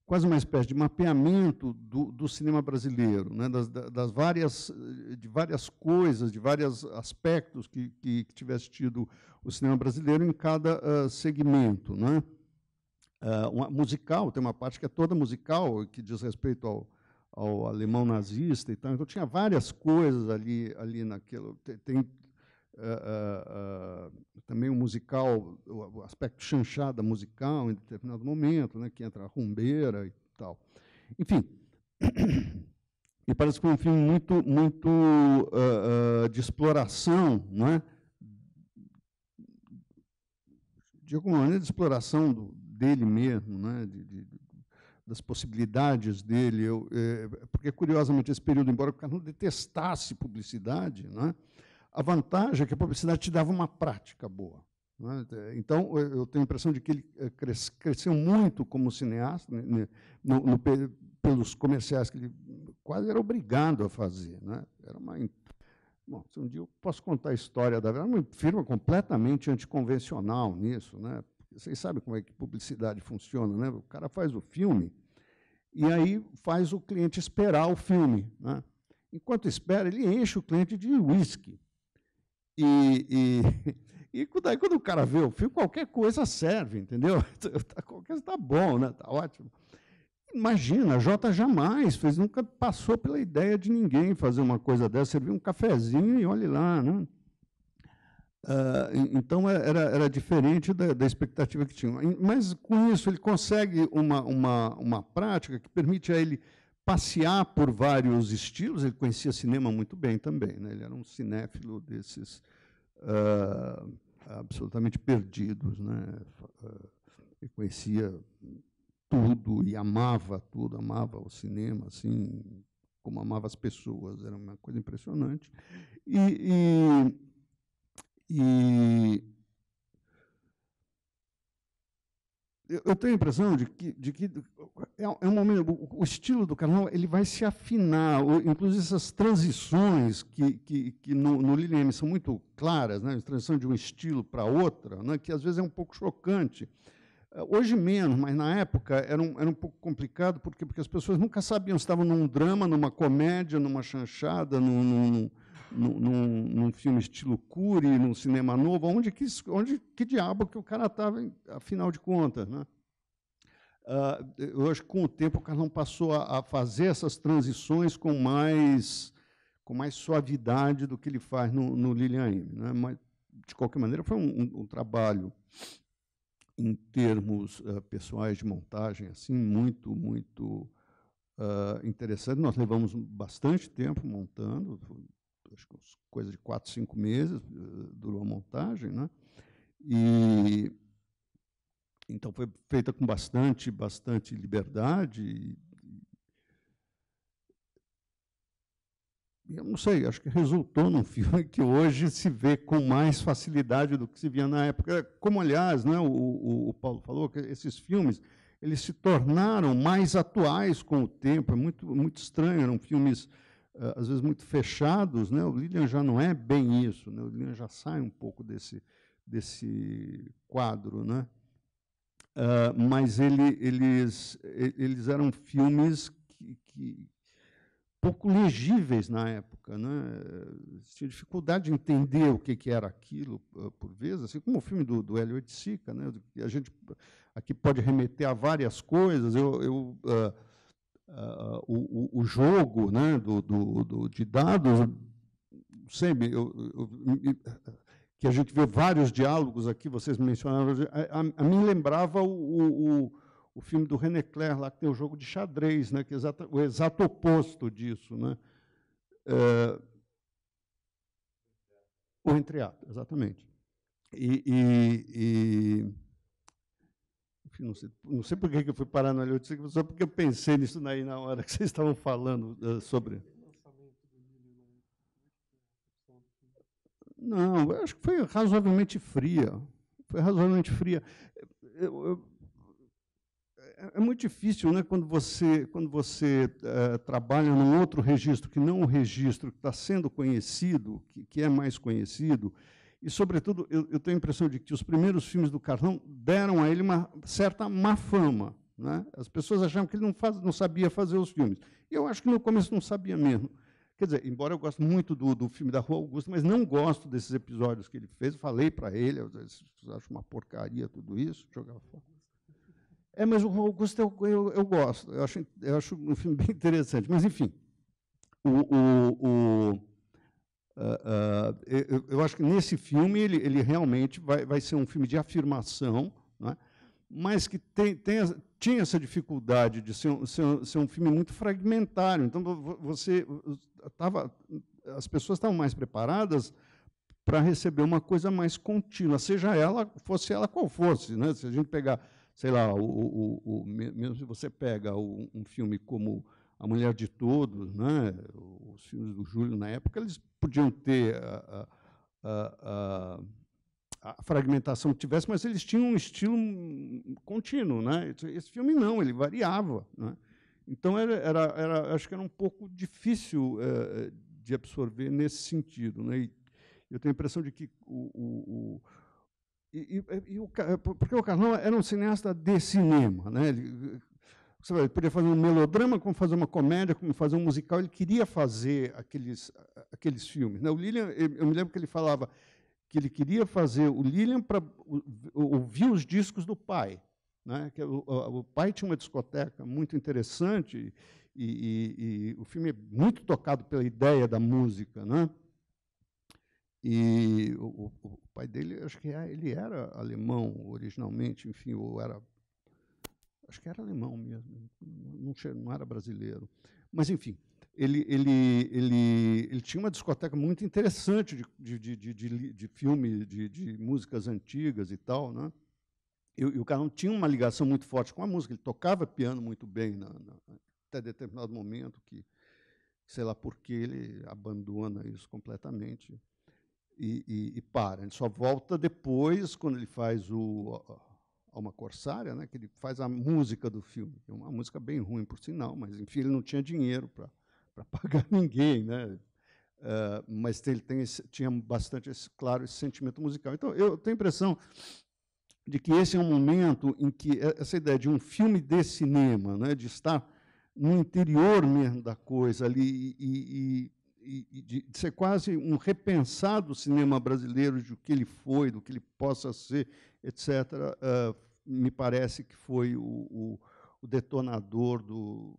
quase uma espécie de mapeamento do cinema brasileiro, né, de várias coisas, de vários aspectos que tivesse tido o cinema brasileiro em cada segmento, né. Musical, tem uma parte que é toda musical, que diz respeito ao alemão nazista e tal. Então, tinha várias coisas ali naquilo. Tem também o musical, o aspecto chanchada musical em determinado momento, né, que entra a rumbeira e tal. Enfim, me parece que foi um filme muito de exploração, né, de alguma maneira, de exploração dele mesmo, né, das possibilidades dele. Porque, curiosamente, esse período, embora o Carnão detestasse publicidade, né, a vantagem é que a publicidade te dava uma prática boa, né? Então, eu tenho a impressão de que ele cresceu muito como cineasta, né, pelos comerciais que ele quase era obrigado a fazer, né? Bom, se um dia eu posso contar a história era uma firma completamente anticonvencional nisso, né? Vocês sabem como é que publicidade funciona, né? O cara faz o filme e aí faz o cliente esperar o filme, né? Enquanto espera, ele enche o cliente de uísque. E daí, quando o cara vê o filme, qualquer coisa serve, entendeu? Qualquer coisa está bom, né? Está ótimo. Imagina, a Jota jamais fez, nunca passou pela ideia de ninguém fazer uma coisa dessa, servir um cafezinho e olhe lá, né? Então, era diferente da expectativa que tinha. Mas, com isso, ele consegue uma prática que permite a ele passear por vários estilos. Ele conhecia cinema muito bem também, né? Ele era um cinéfilo desses absolutamente perdidos, né? Ele conhecia tudo e amava tudo, amava o cinema, assim como amava as pessoas. Era uma coisa impressionante. Eu tenho a impressão de que é um momento, o estilo do Carnal ele vai se afinar, inclusive essas transições que no Lilian M são muito claras, né, a transição de um estilo para outra, né, que às vezes é um pouco chocante. Hoje menos, mas na época era um pouco complicado, porque as pessoas nunca sabiam se estavam num drama, numa comédia, numa chanchada, num filme estilo Cury, num cinema novo, que diabo que o cara estava, afinal de contas, né? Eu acho que, com o tempo, o Carnão passou a fazer essas transições com mais suavidade do que ele faz no Lilian M, né? Mas, de qualquer maneira, foi um trabalho, em termos pessoais de montagem, assim, muito interessante. Nós levamos bastante tempo montando, acho que coisa de 4, 5 meses durou a montagem, né? E então foi feita com bastante liberdade. Eu não sei, acho que resultou num filme que hoje se vê com mais facilidade do que se via na época. Como, aliás, né, o Paulo falou, que esses filmes eles se tornaram mais atuais com o tempo. É muito estranho, eram filmes às vezes muito fechados, né? O Lilian já não é bem isso, né? O Lilian já sai um pouco desse quadro, né? Mas eles eram filmes que pouco legíveis na época, né? Tinha dificuldade de entender o que era aquilo, por vezes, assim como o filme do Hélio Oiticica, né? A gente aqui pode remeter a várias coisas. o jogo, né, de dados, sempre, que a gente vê vários diálogos aqui, vocês mencionaram, a mim lembrava o filme do René Clair, lá que tem o jogo de xadrez, né, que é o exato oposto disso, né? O entreato, exatamente. Enfim, não sei por que eu fui parar no Hollywood, só porque eu pensei nisso daí na hora que vocês estavam falando sobre... Não, eu acho que foi razoavelmente fria. Foi razoavelmente fria. É muito difícil, né, quando você trabalha num outro registro que não o registro que está sendo conhecido, que é mais conhecido, e, sobretudo, eu tenho a impressão de que os primeiros filmes do Carlão deram a ele uma certa má fama, né? As pessoas achavam que ele não sabia fazer os filmes. E eu acho que no começo não sabia mesmo. Quer dizer, embora eu goste muito do filme da Rua Augusta, mas não gosto desses episódios que ele fez. Eu falei para ele, eu acho uma porcaria tudo isso, jogava fora. Mas o Rua Augusta eu gosto, eu acho um filme bem interessante. Mas, enfim, eu acho que nesse filme ele realmente vai ser um filme de afirmação, né? Mas que tinha essa dificuldade de ser um filme muito fragmentário. Então, as pessoas estavam mais preparadas para receber uma coisa mais contínua, fosse ela qual fosse, né? Se a gente pegar, sei lá, mesmo se você pega um filme como A Mulher de Todos, né? Os filmes do Júlio, na época, eles podiam ter a fragmentação que tivesse, mas eles tinham um estilo contínuo, né? Esse filme não, ele variava, né? Então acho que era um pouco difícil de absorver nesse sentido, né? E eu tenho a impressão de que porque o Carlão era um cineasta de cinema, né? Ele podia fazer um melodrama, como fazer uma comédia, como fazer um musical. Ele queria fazer aqueles filmes, né? O Lilian, eu me lembro que ele falava que ele queria fazer o Lilian para ouvir os discos do pai, né? Que o pai tinha uma discoteca muito interessante e o filme é muito tocado pela ideia da música, né? E o pai dele, acho que ele era alemão originalmente, enfim, acho que era alemão mesmo, não era brasileiro. Mas, enfim, ele tinha uma discoteca muito interessante de filme, de músicas antigas e tal, né? E o Carlão tinha uma ligação muito forte com a música, ele tocava piano muito bem até determinado momento, que, sei lá por que, ele abandona isso completamente e para. Ele só volta depois, quando ele faz Alma Corsária, né, que ele faz a música do filme. É uma música bem ruim, por sinal, mas, enfim, ele não tinha dinheiro para pagar ninguém, né? Mas ele tinha bastante, claro, esse sentimento musical. Então, eu tenho a impressão de que esse é um momento em que essa ideia de um filme de cinema, né, de estar no interior mesmo da coisa ali e de ser quase um repensar do cinema brasileiro, do que ele foi, do que ele possa ser, etc., me parece que foi o detonador do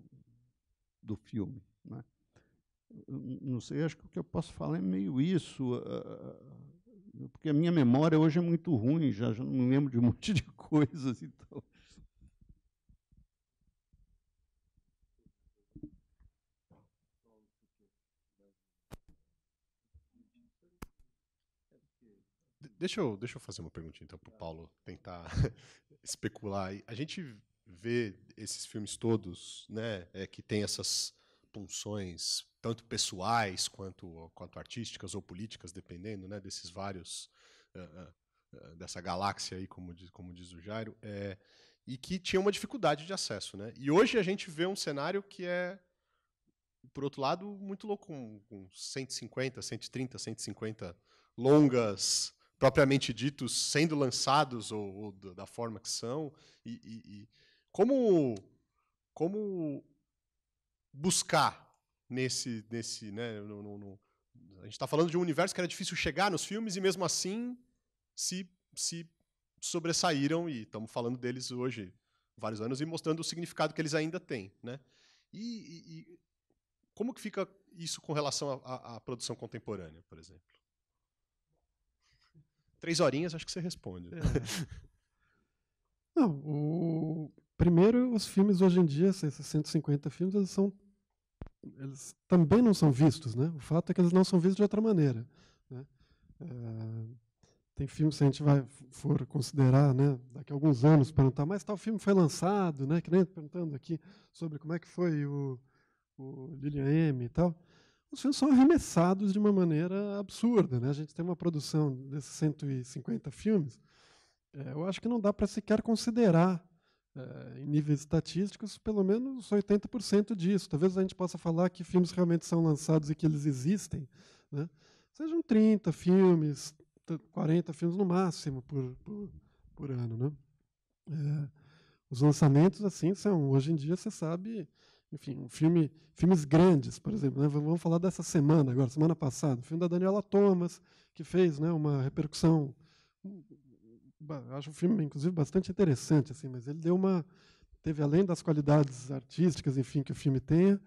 filme, né? Não sei, acho que o que eu posso falar é meio isso, porque a minha memória hoje é muito ruim, já não me lembro de um monte de coisas. Então. Deixa eu fazer uma perguntinha então, para o Paulo tentar especular. A gente vê esses filmes todos, né, que tem essas punções tanto pessoais quanto artísticas ou políticas, dependendo, né, desses vários dessa galáxia aí, como diz o Jairo, e que tinha uma dificuldade de acesso, né? E hoje a gente vê um cenário que é, por outro lado, muito louco, com 150, 130, 150 longas propriamente ditos sendo lançados ou da forma que são, e como buscar nesse né, a gente está falando de um universo que era difícil chegar nos filmes e mesmo assim se sobressaíram, e estamos falando deles hoje vários anos e mostrando o significado que eles ainda têm, né? E como que fica isso com relação à produção contemporânea, por exemplo? 3 horinhas, acho que você responde. Não, primeiro, os filmes hoje em dia, esses 150 filmes, eles também não são vistos, né? O fato é que eles não são vistos de outra maneira, né? Tem filmes, se a gente for considerar, né, daqui a alguns anos, perguntar, mas tal filme foi lançado, né, que nem perguntando aqui sobre como é que foi o Lilian M e tal, os filmes são arremessados de uma maneira absurda, né? A gente tem uma produção desses 150 filmes, eu acho que não dá para sequer considerar, em níveis estatísticos, pelo menos 80% disso. Talvez a gente possa falar que filmes realmente são lançados e que eles existem, né? Sejam 30 filmes, 40 filmes no máximo por ano, né? Os lançamentos assim são, hoje em dia, você sabe, enfim, filmes grandes, por exemplo, né? Vamos falar dessa semana agora, semana passada, o filme da Daniela Thomas, que fez, né, uma repercussão, acho um filme, inclusive, bastante interessante, assim, mas ele teve, além das qualidades artísticas, enfim, que o filme tenha,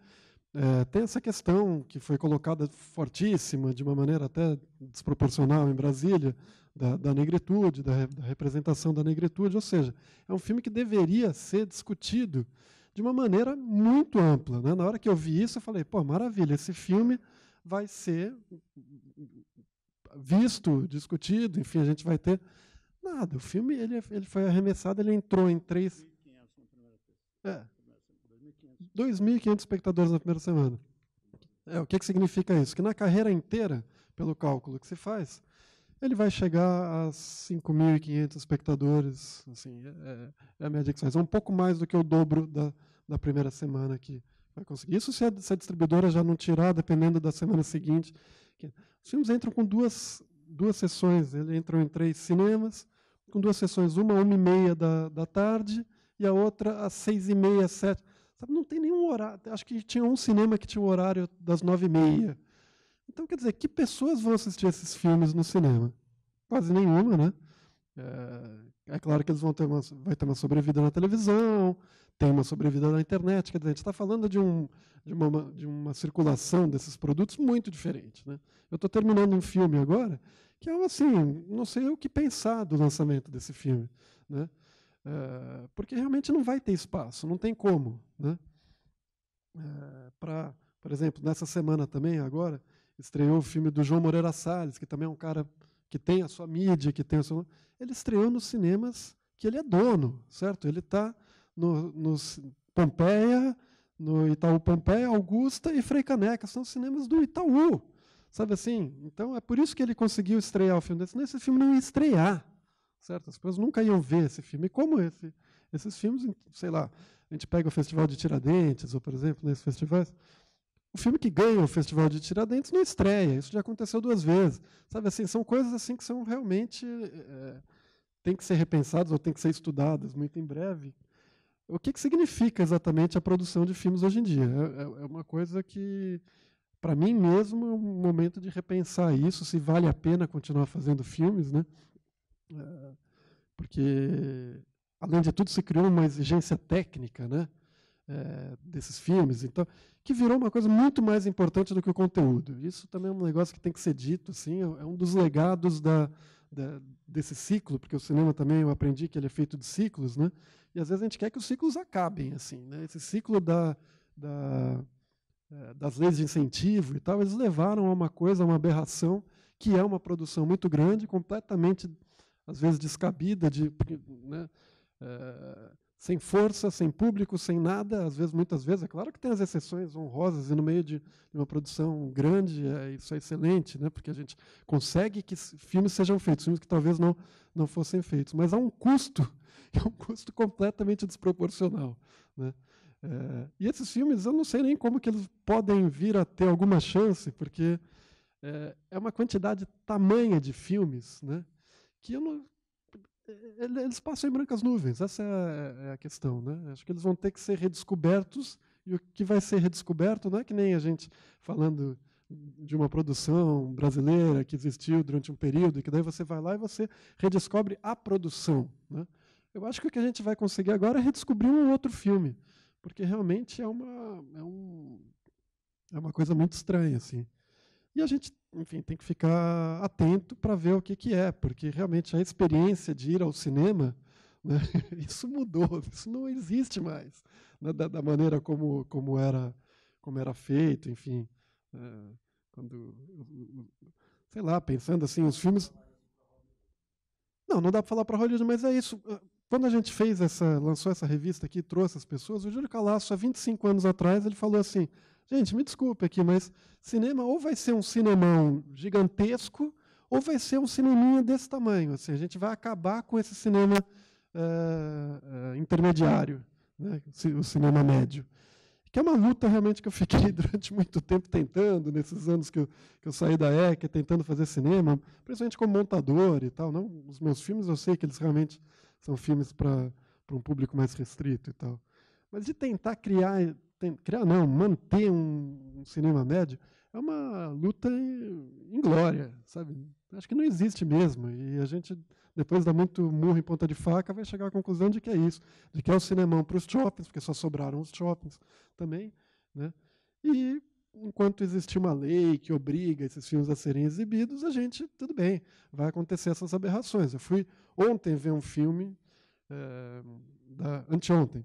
tem essa questão que foi colocada fortíssima, de uma maneira até desproporcional em Brasília, da negritude, da representação da negritude, ou seja, é um filme que deveria ser discutido de uma maneira muito ampla, né? Na hora que eu vi isso, eu falei, pô, maravilha, esse filme vai ser visto, discutido, enfim, a gente vai ter... Nada, o filme ele foi arremessado, ele entrou em 2.500 espectadores na primeira semana. O que significa isso? Que na carreira inteira, pelo cálculo que se faz, ele vai chegar a 5.500 espectadores. Assim, é a média que se faz. É um pouco mais do que o dobro da primeira semana que vai conseguir. Isso se a distribuidora já não tirar, dependendo da semana seguinte. Os filmes entram com duas sessões. Eles entram em 3 cinemas, com 2 sessões, uma 1h30 da tarde e a outra às 6h30, 7h. Sabe, não tem nenhum horário. Acho que tinha um cinema que tinha o horário das 9h30. Então, quer dizer, que pessoas vão assistir esses filmes no cinema? Quase nenhuma, né? É claro que eles vai ter uma sobrevida na televisão, tem uma sobrevida na internet. Quer dizer, a gente está falando de uma circulação desses produtos muito diferente, né? Eu estou terminando um filme agora que é assim, não sei o que pensar do lançamento desse filme, né? Porque realmente não vai ter espaço, não tem como, né? Por exemplo, nessa semana também, agora, estreou o filme do João Moreira Salles, que também é um cara que tem a sua mídia, que tem a sua... Ele estreou nos cinemas que ele é dono, certo? Ele está no Pompeia, no Itaú Pompeia, Augusta e Frei Caneca, são os cinemas do Itaú, sabe assim? Então, é por isso que ele conseguiu estrear o filme desse. Senão esse filme não ia estrear, certo? As pessoas nunca iam ver esse filme. E como esses filmes, sei lá, a gente pega o Festival de Tiradentes, ou, por exemplo, nesses festivais, o filme que ganha o Festival de Tiradentes não estreia. Isso já aconteceu 2 vezes. Sabe assim, são coisas assim que são realmente tem que ser repensadas ou tem que ser estudadas muito em breve. O que significa exatamente a produção de filmes hoje em dia? É uma coisa que, para mim mesmo, é um momento de repensar isso, se vale a pena continuar fazendo filmes, né? Porque, além de tudo, se criou uma exigência técnica, né? Desses filmes, então, que virou uma coisa muito mais importante do que o conteúdo. Isso também é um negócio que tem que ser dito, assim, é um dos legados desse ciclo, porque o cinema também eu aprendi que ele é feito de ciclos, né? E às vezes a gente quer que os ciclos acabem, assim, né? Esse ciclo das leis de incentivo e tal, eles levaram a uma coisa, a uma aberração, que é uma produção muito grande, completamente, às vezes, descabida, né? Sem força, sem público, sem nada, muitas vezes. É claro que tem as exceções honrosas, e no meio de uma produção grande, isso é excelente, né? Porque a gente consegue que filmes sejam feitos, filmes que talvez não fossem feitos. Mas há um custo, que é um custo completamente desproporcional, né? E esses filmes, eu não sei nem como que eles podem vir a ter alguma chance, porque é uma quantidade tamanha de filmes, né? Que eles passam em brancas nuvens, essa é a questão, né? Acho que eles vão ter que ser redescobertos, e o que vai ser redescoberto não é que nem a gente falando de uma produção brasileira que existiu durante um período, e que daí você vai lá e você redescobre a produção, né? Eu acho que o que a gente vai conseguir agora é redescobrir um outro filme, porque realmente é uma coisa muito estranha, assim. E a gente, enfim, tem que ficar atento para ver o que é, porque realmente a experiência de ir ao cinema, né, isso mudou, isso não existe mais, né, da maneira como era feito, enfim. Quando, sei lá, pensando assim, os filmes... Não dá para falar para Hollywood, mas é isso. Quando a gente lançou essa revista aqui, trouxe as pessoas, o Júlio Calasso, há 25 anos atrás, ele falou assim, gente, me desculpe aqui, mas cinema ou vai ser um cinemão gigantesco, ou vai ser um cineminha desse tamanho. Assim, a gente vai acabar com esse cinema intermediário, né, o cinema médio. Que é uma luta realmente que eu fiquei durante muito tempo tentando, nesses anos que eu saí da ECA, tentando fazer cinema, principalmente como montador e tal. Não, os meus filmes eu sei que eles realmente são filmes para um público mais restrito e tal. Mas de tentar manter um cinema médio é uma luta inglória, sabe? Acho que não existe mesmo. E a gente, depois dá muito murro em ponta de faca, vai chegar à conclusão de que é isso, de que é o cinemão para os shoppings, porque só sobraram os shoppings também, né? E enquanto existir uma lei que obriga esses filmes a serem exibidos, a gente, tudo bem, vai acontecer essas aberrações. Eu fui ontem ver um filme, anteontem,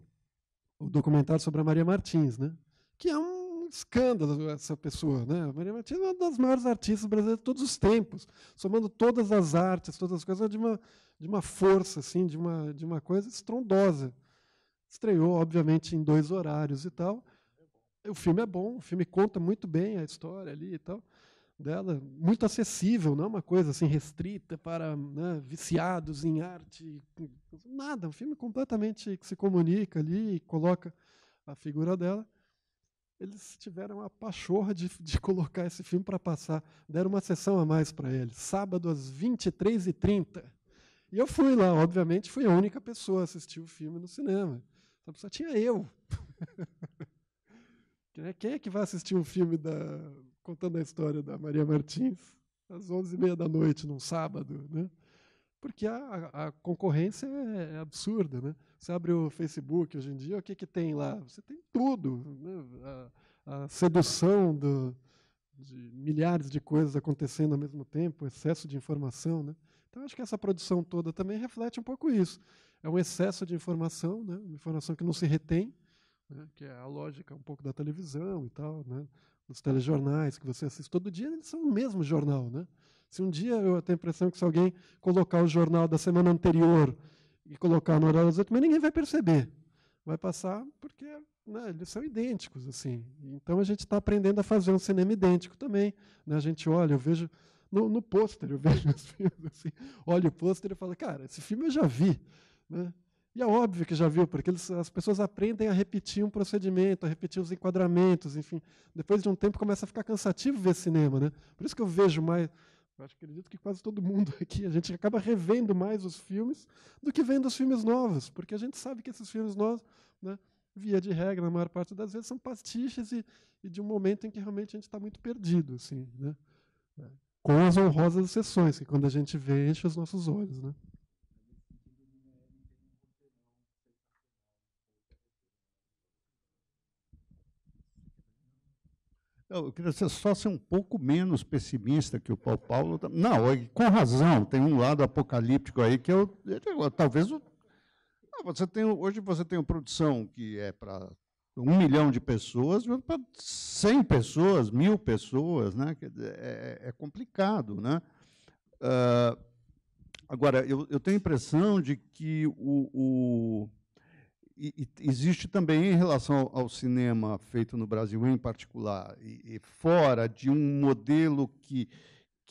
o documentário sobre a Maria Martins, né? Que é um escândalo essa pessoa, né? A Maria Martins é uma das maiores artistas brasileiras de todos os tempos, somando todas as artes, todas as coisas, de uma força, assim, de uma coisa estrondosa. Estreou, obviamente, em 2 horários e tal. O filme é bom, o filme conta muito bem a história ali e tal dela, muito acessível, não é uma coisa assim restrita para, né, viciados em arte, nada, um filme completamente que se comunica ali e coloca a figura dela. Eles tiveram a pachorra de colocar esse filme para passar, deram uma sessão a mais para ele, sábado às 23h30. E eu fui lá, obviamente, fui a única pessoa a assistir o filme no cinema. Só tinha eu. Quem é que vai assistir um filme contando a história da Maria Martins às 11h30 da noite, num sábado, né? Porque a concorrência é absurda, né? Você abre o Facebook hoje em dia, o que tem lá? Você tem tudo, né? A sedução de milhares de coisas acontecendo ao mesmo tempo, o excesso de informação, né? Então, acho que essa produção toda também reflete um pouco isso. É um excesso de informação, né? Uma informação que não se retém, né? Que é a lógica um pouco da televisão e tal, né? Os telejornais que você assiste todo dia, eles são o mesmo jornal, né? Se um dia eu tenho a impressão que se alguém colocar o jornal da semana anterior e colocar no horário das 8h30, ninguém vai perceber. Vai passar porque, né, eles são idênticos, assim. Então a gente está aprendendo a fazer um cinema idêntico também, né? A gente olha, eu vejo no pôster, eu vejo os filmes assim, olho o pôster e falo, cara, esse filme eu já vi, né? E é óbvio que já viu, porque as pessoas aprendem a repetir um procedimento, a repetir os enquadramentos, enfim. Depois de um tempo começa a ficar cansativo ver cinema, né? Por isso que eu vejo mais, eu acredito que quase todo mundo aqui, a gente acaba revendo mais os filmes do que vendo os filmes novos, porque a gente sabe que esses filmes novos, né, via de regra, na maior parte das vezes, são pastiches e de um momento em que realmente a gente está muito perdido, assim, né? Com as honrosas exceções, que quando a gente vê, enche os nossos olhos, né? Eu queria só ser um pouco menos pessimista que o Paulo. Não, com razão, tem um lado apocalíptico aí que talvez hoje você tem uma produção que é para 1 milhão de pessoas, para 100 pessoas, 1000 pessoas, né? É complicado, né? Agora, eu tenho a impressão de que existe também, em relação ao cinema feito no Brasil em particular, e fora de um modelo que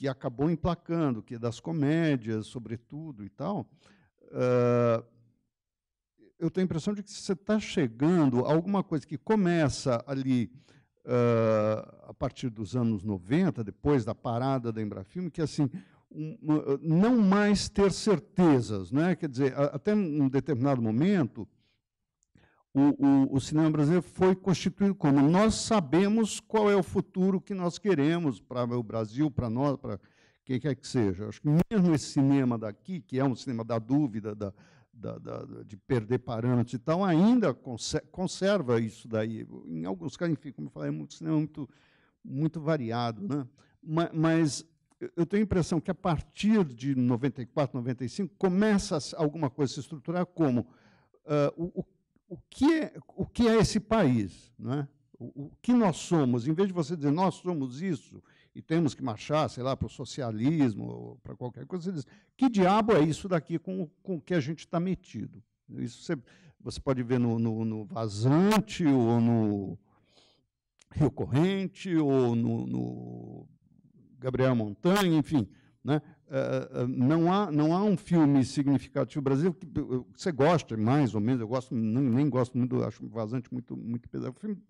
acabou emplacando, que é das comédias, sobretudo, e tal, eu tenho a impressão de que você está chegando a alguma coisa que começa ali a partir dos anos 90, depois da parada da Embrafilme, que assim, não mais ter certezas, né? Quer dizer, até um determinado momento, o cinema brasileiro foi constituído como nós sabemos qual é o futuro que nós queremos para o Brasil, para nós, para quem quer que seja. Acho que mesmo esse cinema daqui, que é um cinema da dúvida, de perder parâmetros e tal, ainda conserva isso daí. Em alguns casos, enfim, como eu falei, é um cinema muito variado, né? Mas eu tenho a impressão que, a partir de 94, 95, começa alguma coisa a se estruturar como o que é esse país, né? O que nós somos. Em vez de você dizer, nós somos isso, e temos que marchar, sei lá, para o socialismo, ou para qualquer coisa, você diz, que diabo é isso daqui com o que a gente está metido? Isso você pode ver no Vazante, ou no Rio Corrente, ou no Gabriel Montanha, enfim. Né? Não há um filme significativo brasileiro que você gosta, mais ou menos, eu gosto, nem gosto muito, acho o Vazante muito pesado. Um filme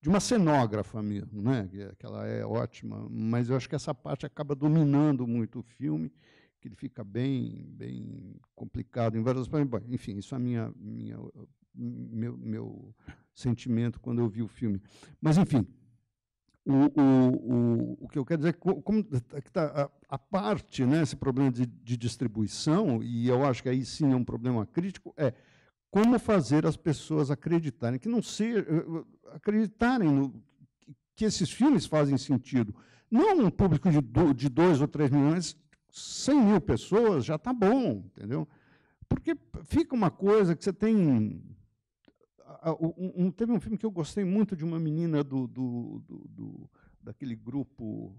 de uma cenógrafa mesmo, né? Que ela é ótima, mas eu acho que essa parte acaba dominando muito o filme, que ele fica bem complicado em várias partes. Enfim, isso é meu sentimento quando eu vi o filme. Mas, enfim, o que eu quero dizer é que, como tá a parte, né, esse problema de distribuição, e eu acho que aí sim é um problema crítico, é como fazer as pessoas acreditarem que esses filmes fazem sentido. Não um público de 2 ou 3 milhões, 100 mil pessoas já está bom, entendeu? Porque fica uma coisa que você tem... Teve um filme que eu gostei muito, de uma menina daquele grupo...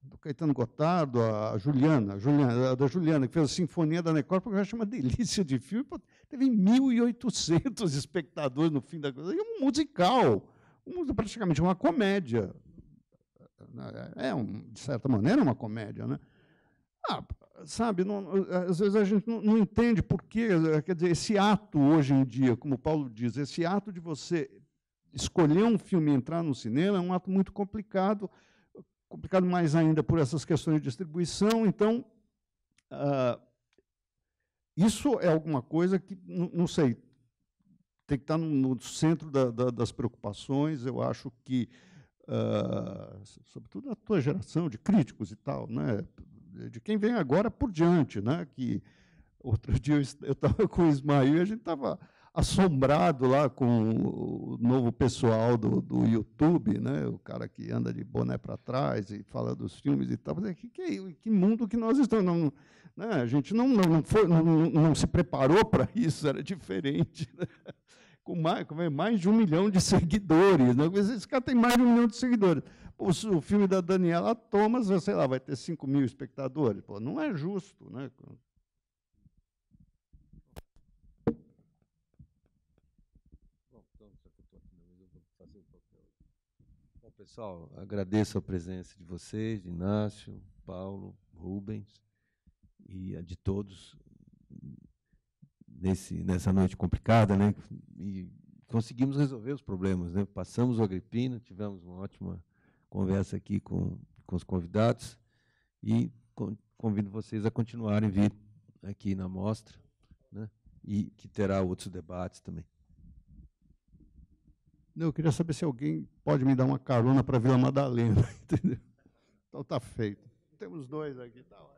do Caetano Gotardo, a Juliana, que fez a Sinfonia da Necor, porque eu acho uma delícia de filme. Teve 1.800 espectadores no fim da coisa. E um musical, praticamente uma comédia. De certa maneira, uma comédia. Né? Sabe, às vezes a gente não entende por quê. Quer dizer, esse ato, hoje em dia, como o Paulo diz, esse ato de você escolher um filme e entrar no cinema é um ato muito complicado mais ainda por essas questões de distribuição. Então, isso é alguma coisa que, não sei, tem que estar no centro das preocupações. Eu acho que, sobretudo a tua geração de críticos e tal, né, de quem vem agora por diante, né, que outro dia eu estava com o Ismael e a gente estava assombrado lá com o novo pessoal do YouTube, né? O cara que anda de boné para trás e fala dos filmes e tal. Que mundo que nós estamos? Não, né? A gente não se preparou para isso, era diferente. Né? Com mais de 1 milhão de seguidores. Né? Esse cara tem mais de 1 milhão de seguidores. Pô, o filme da Daniela Thomas, sei lá, vai ter 5 mil espectadores. Pô, não é justo, né? Bom, pessoal, agradeço a presença de vocês, de Inácio, Paulo, Rubens e a de todos nessa noite complicada, né? E conseguimos resolver os problemas, né? Passamos o Agrippina, tivemos uma ótima conversa aqui com os convidados e convido vocês a continuarem vir aqui na mostra, né? E que terá outros debates também. Eu queria saber se alguém pode me dar uma carona para Vila Madalena, entendeu? Então tá feito. Temos 2 aqui, tá ótimo.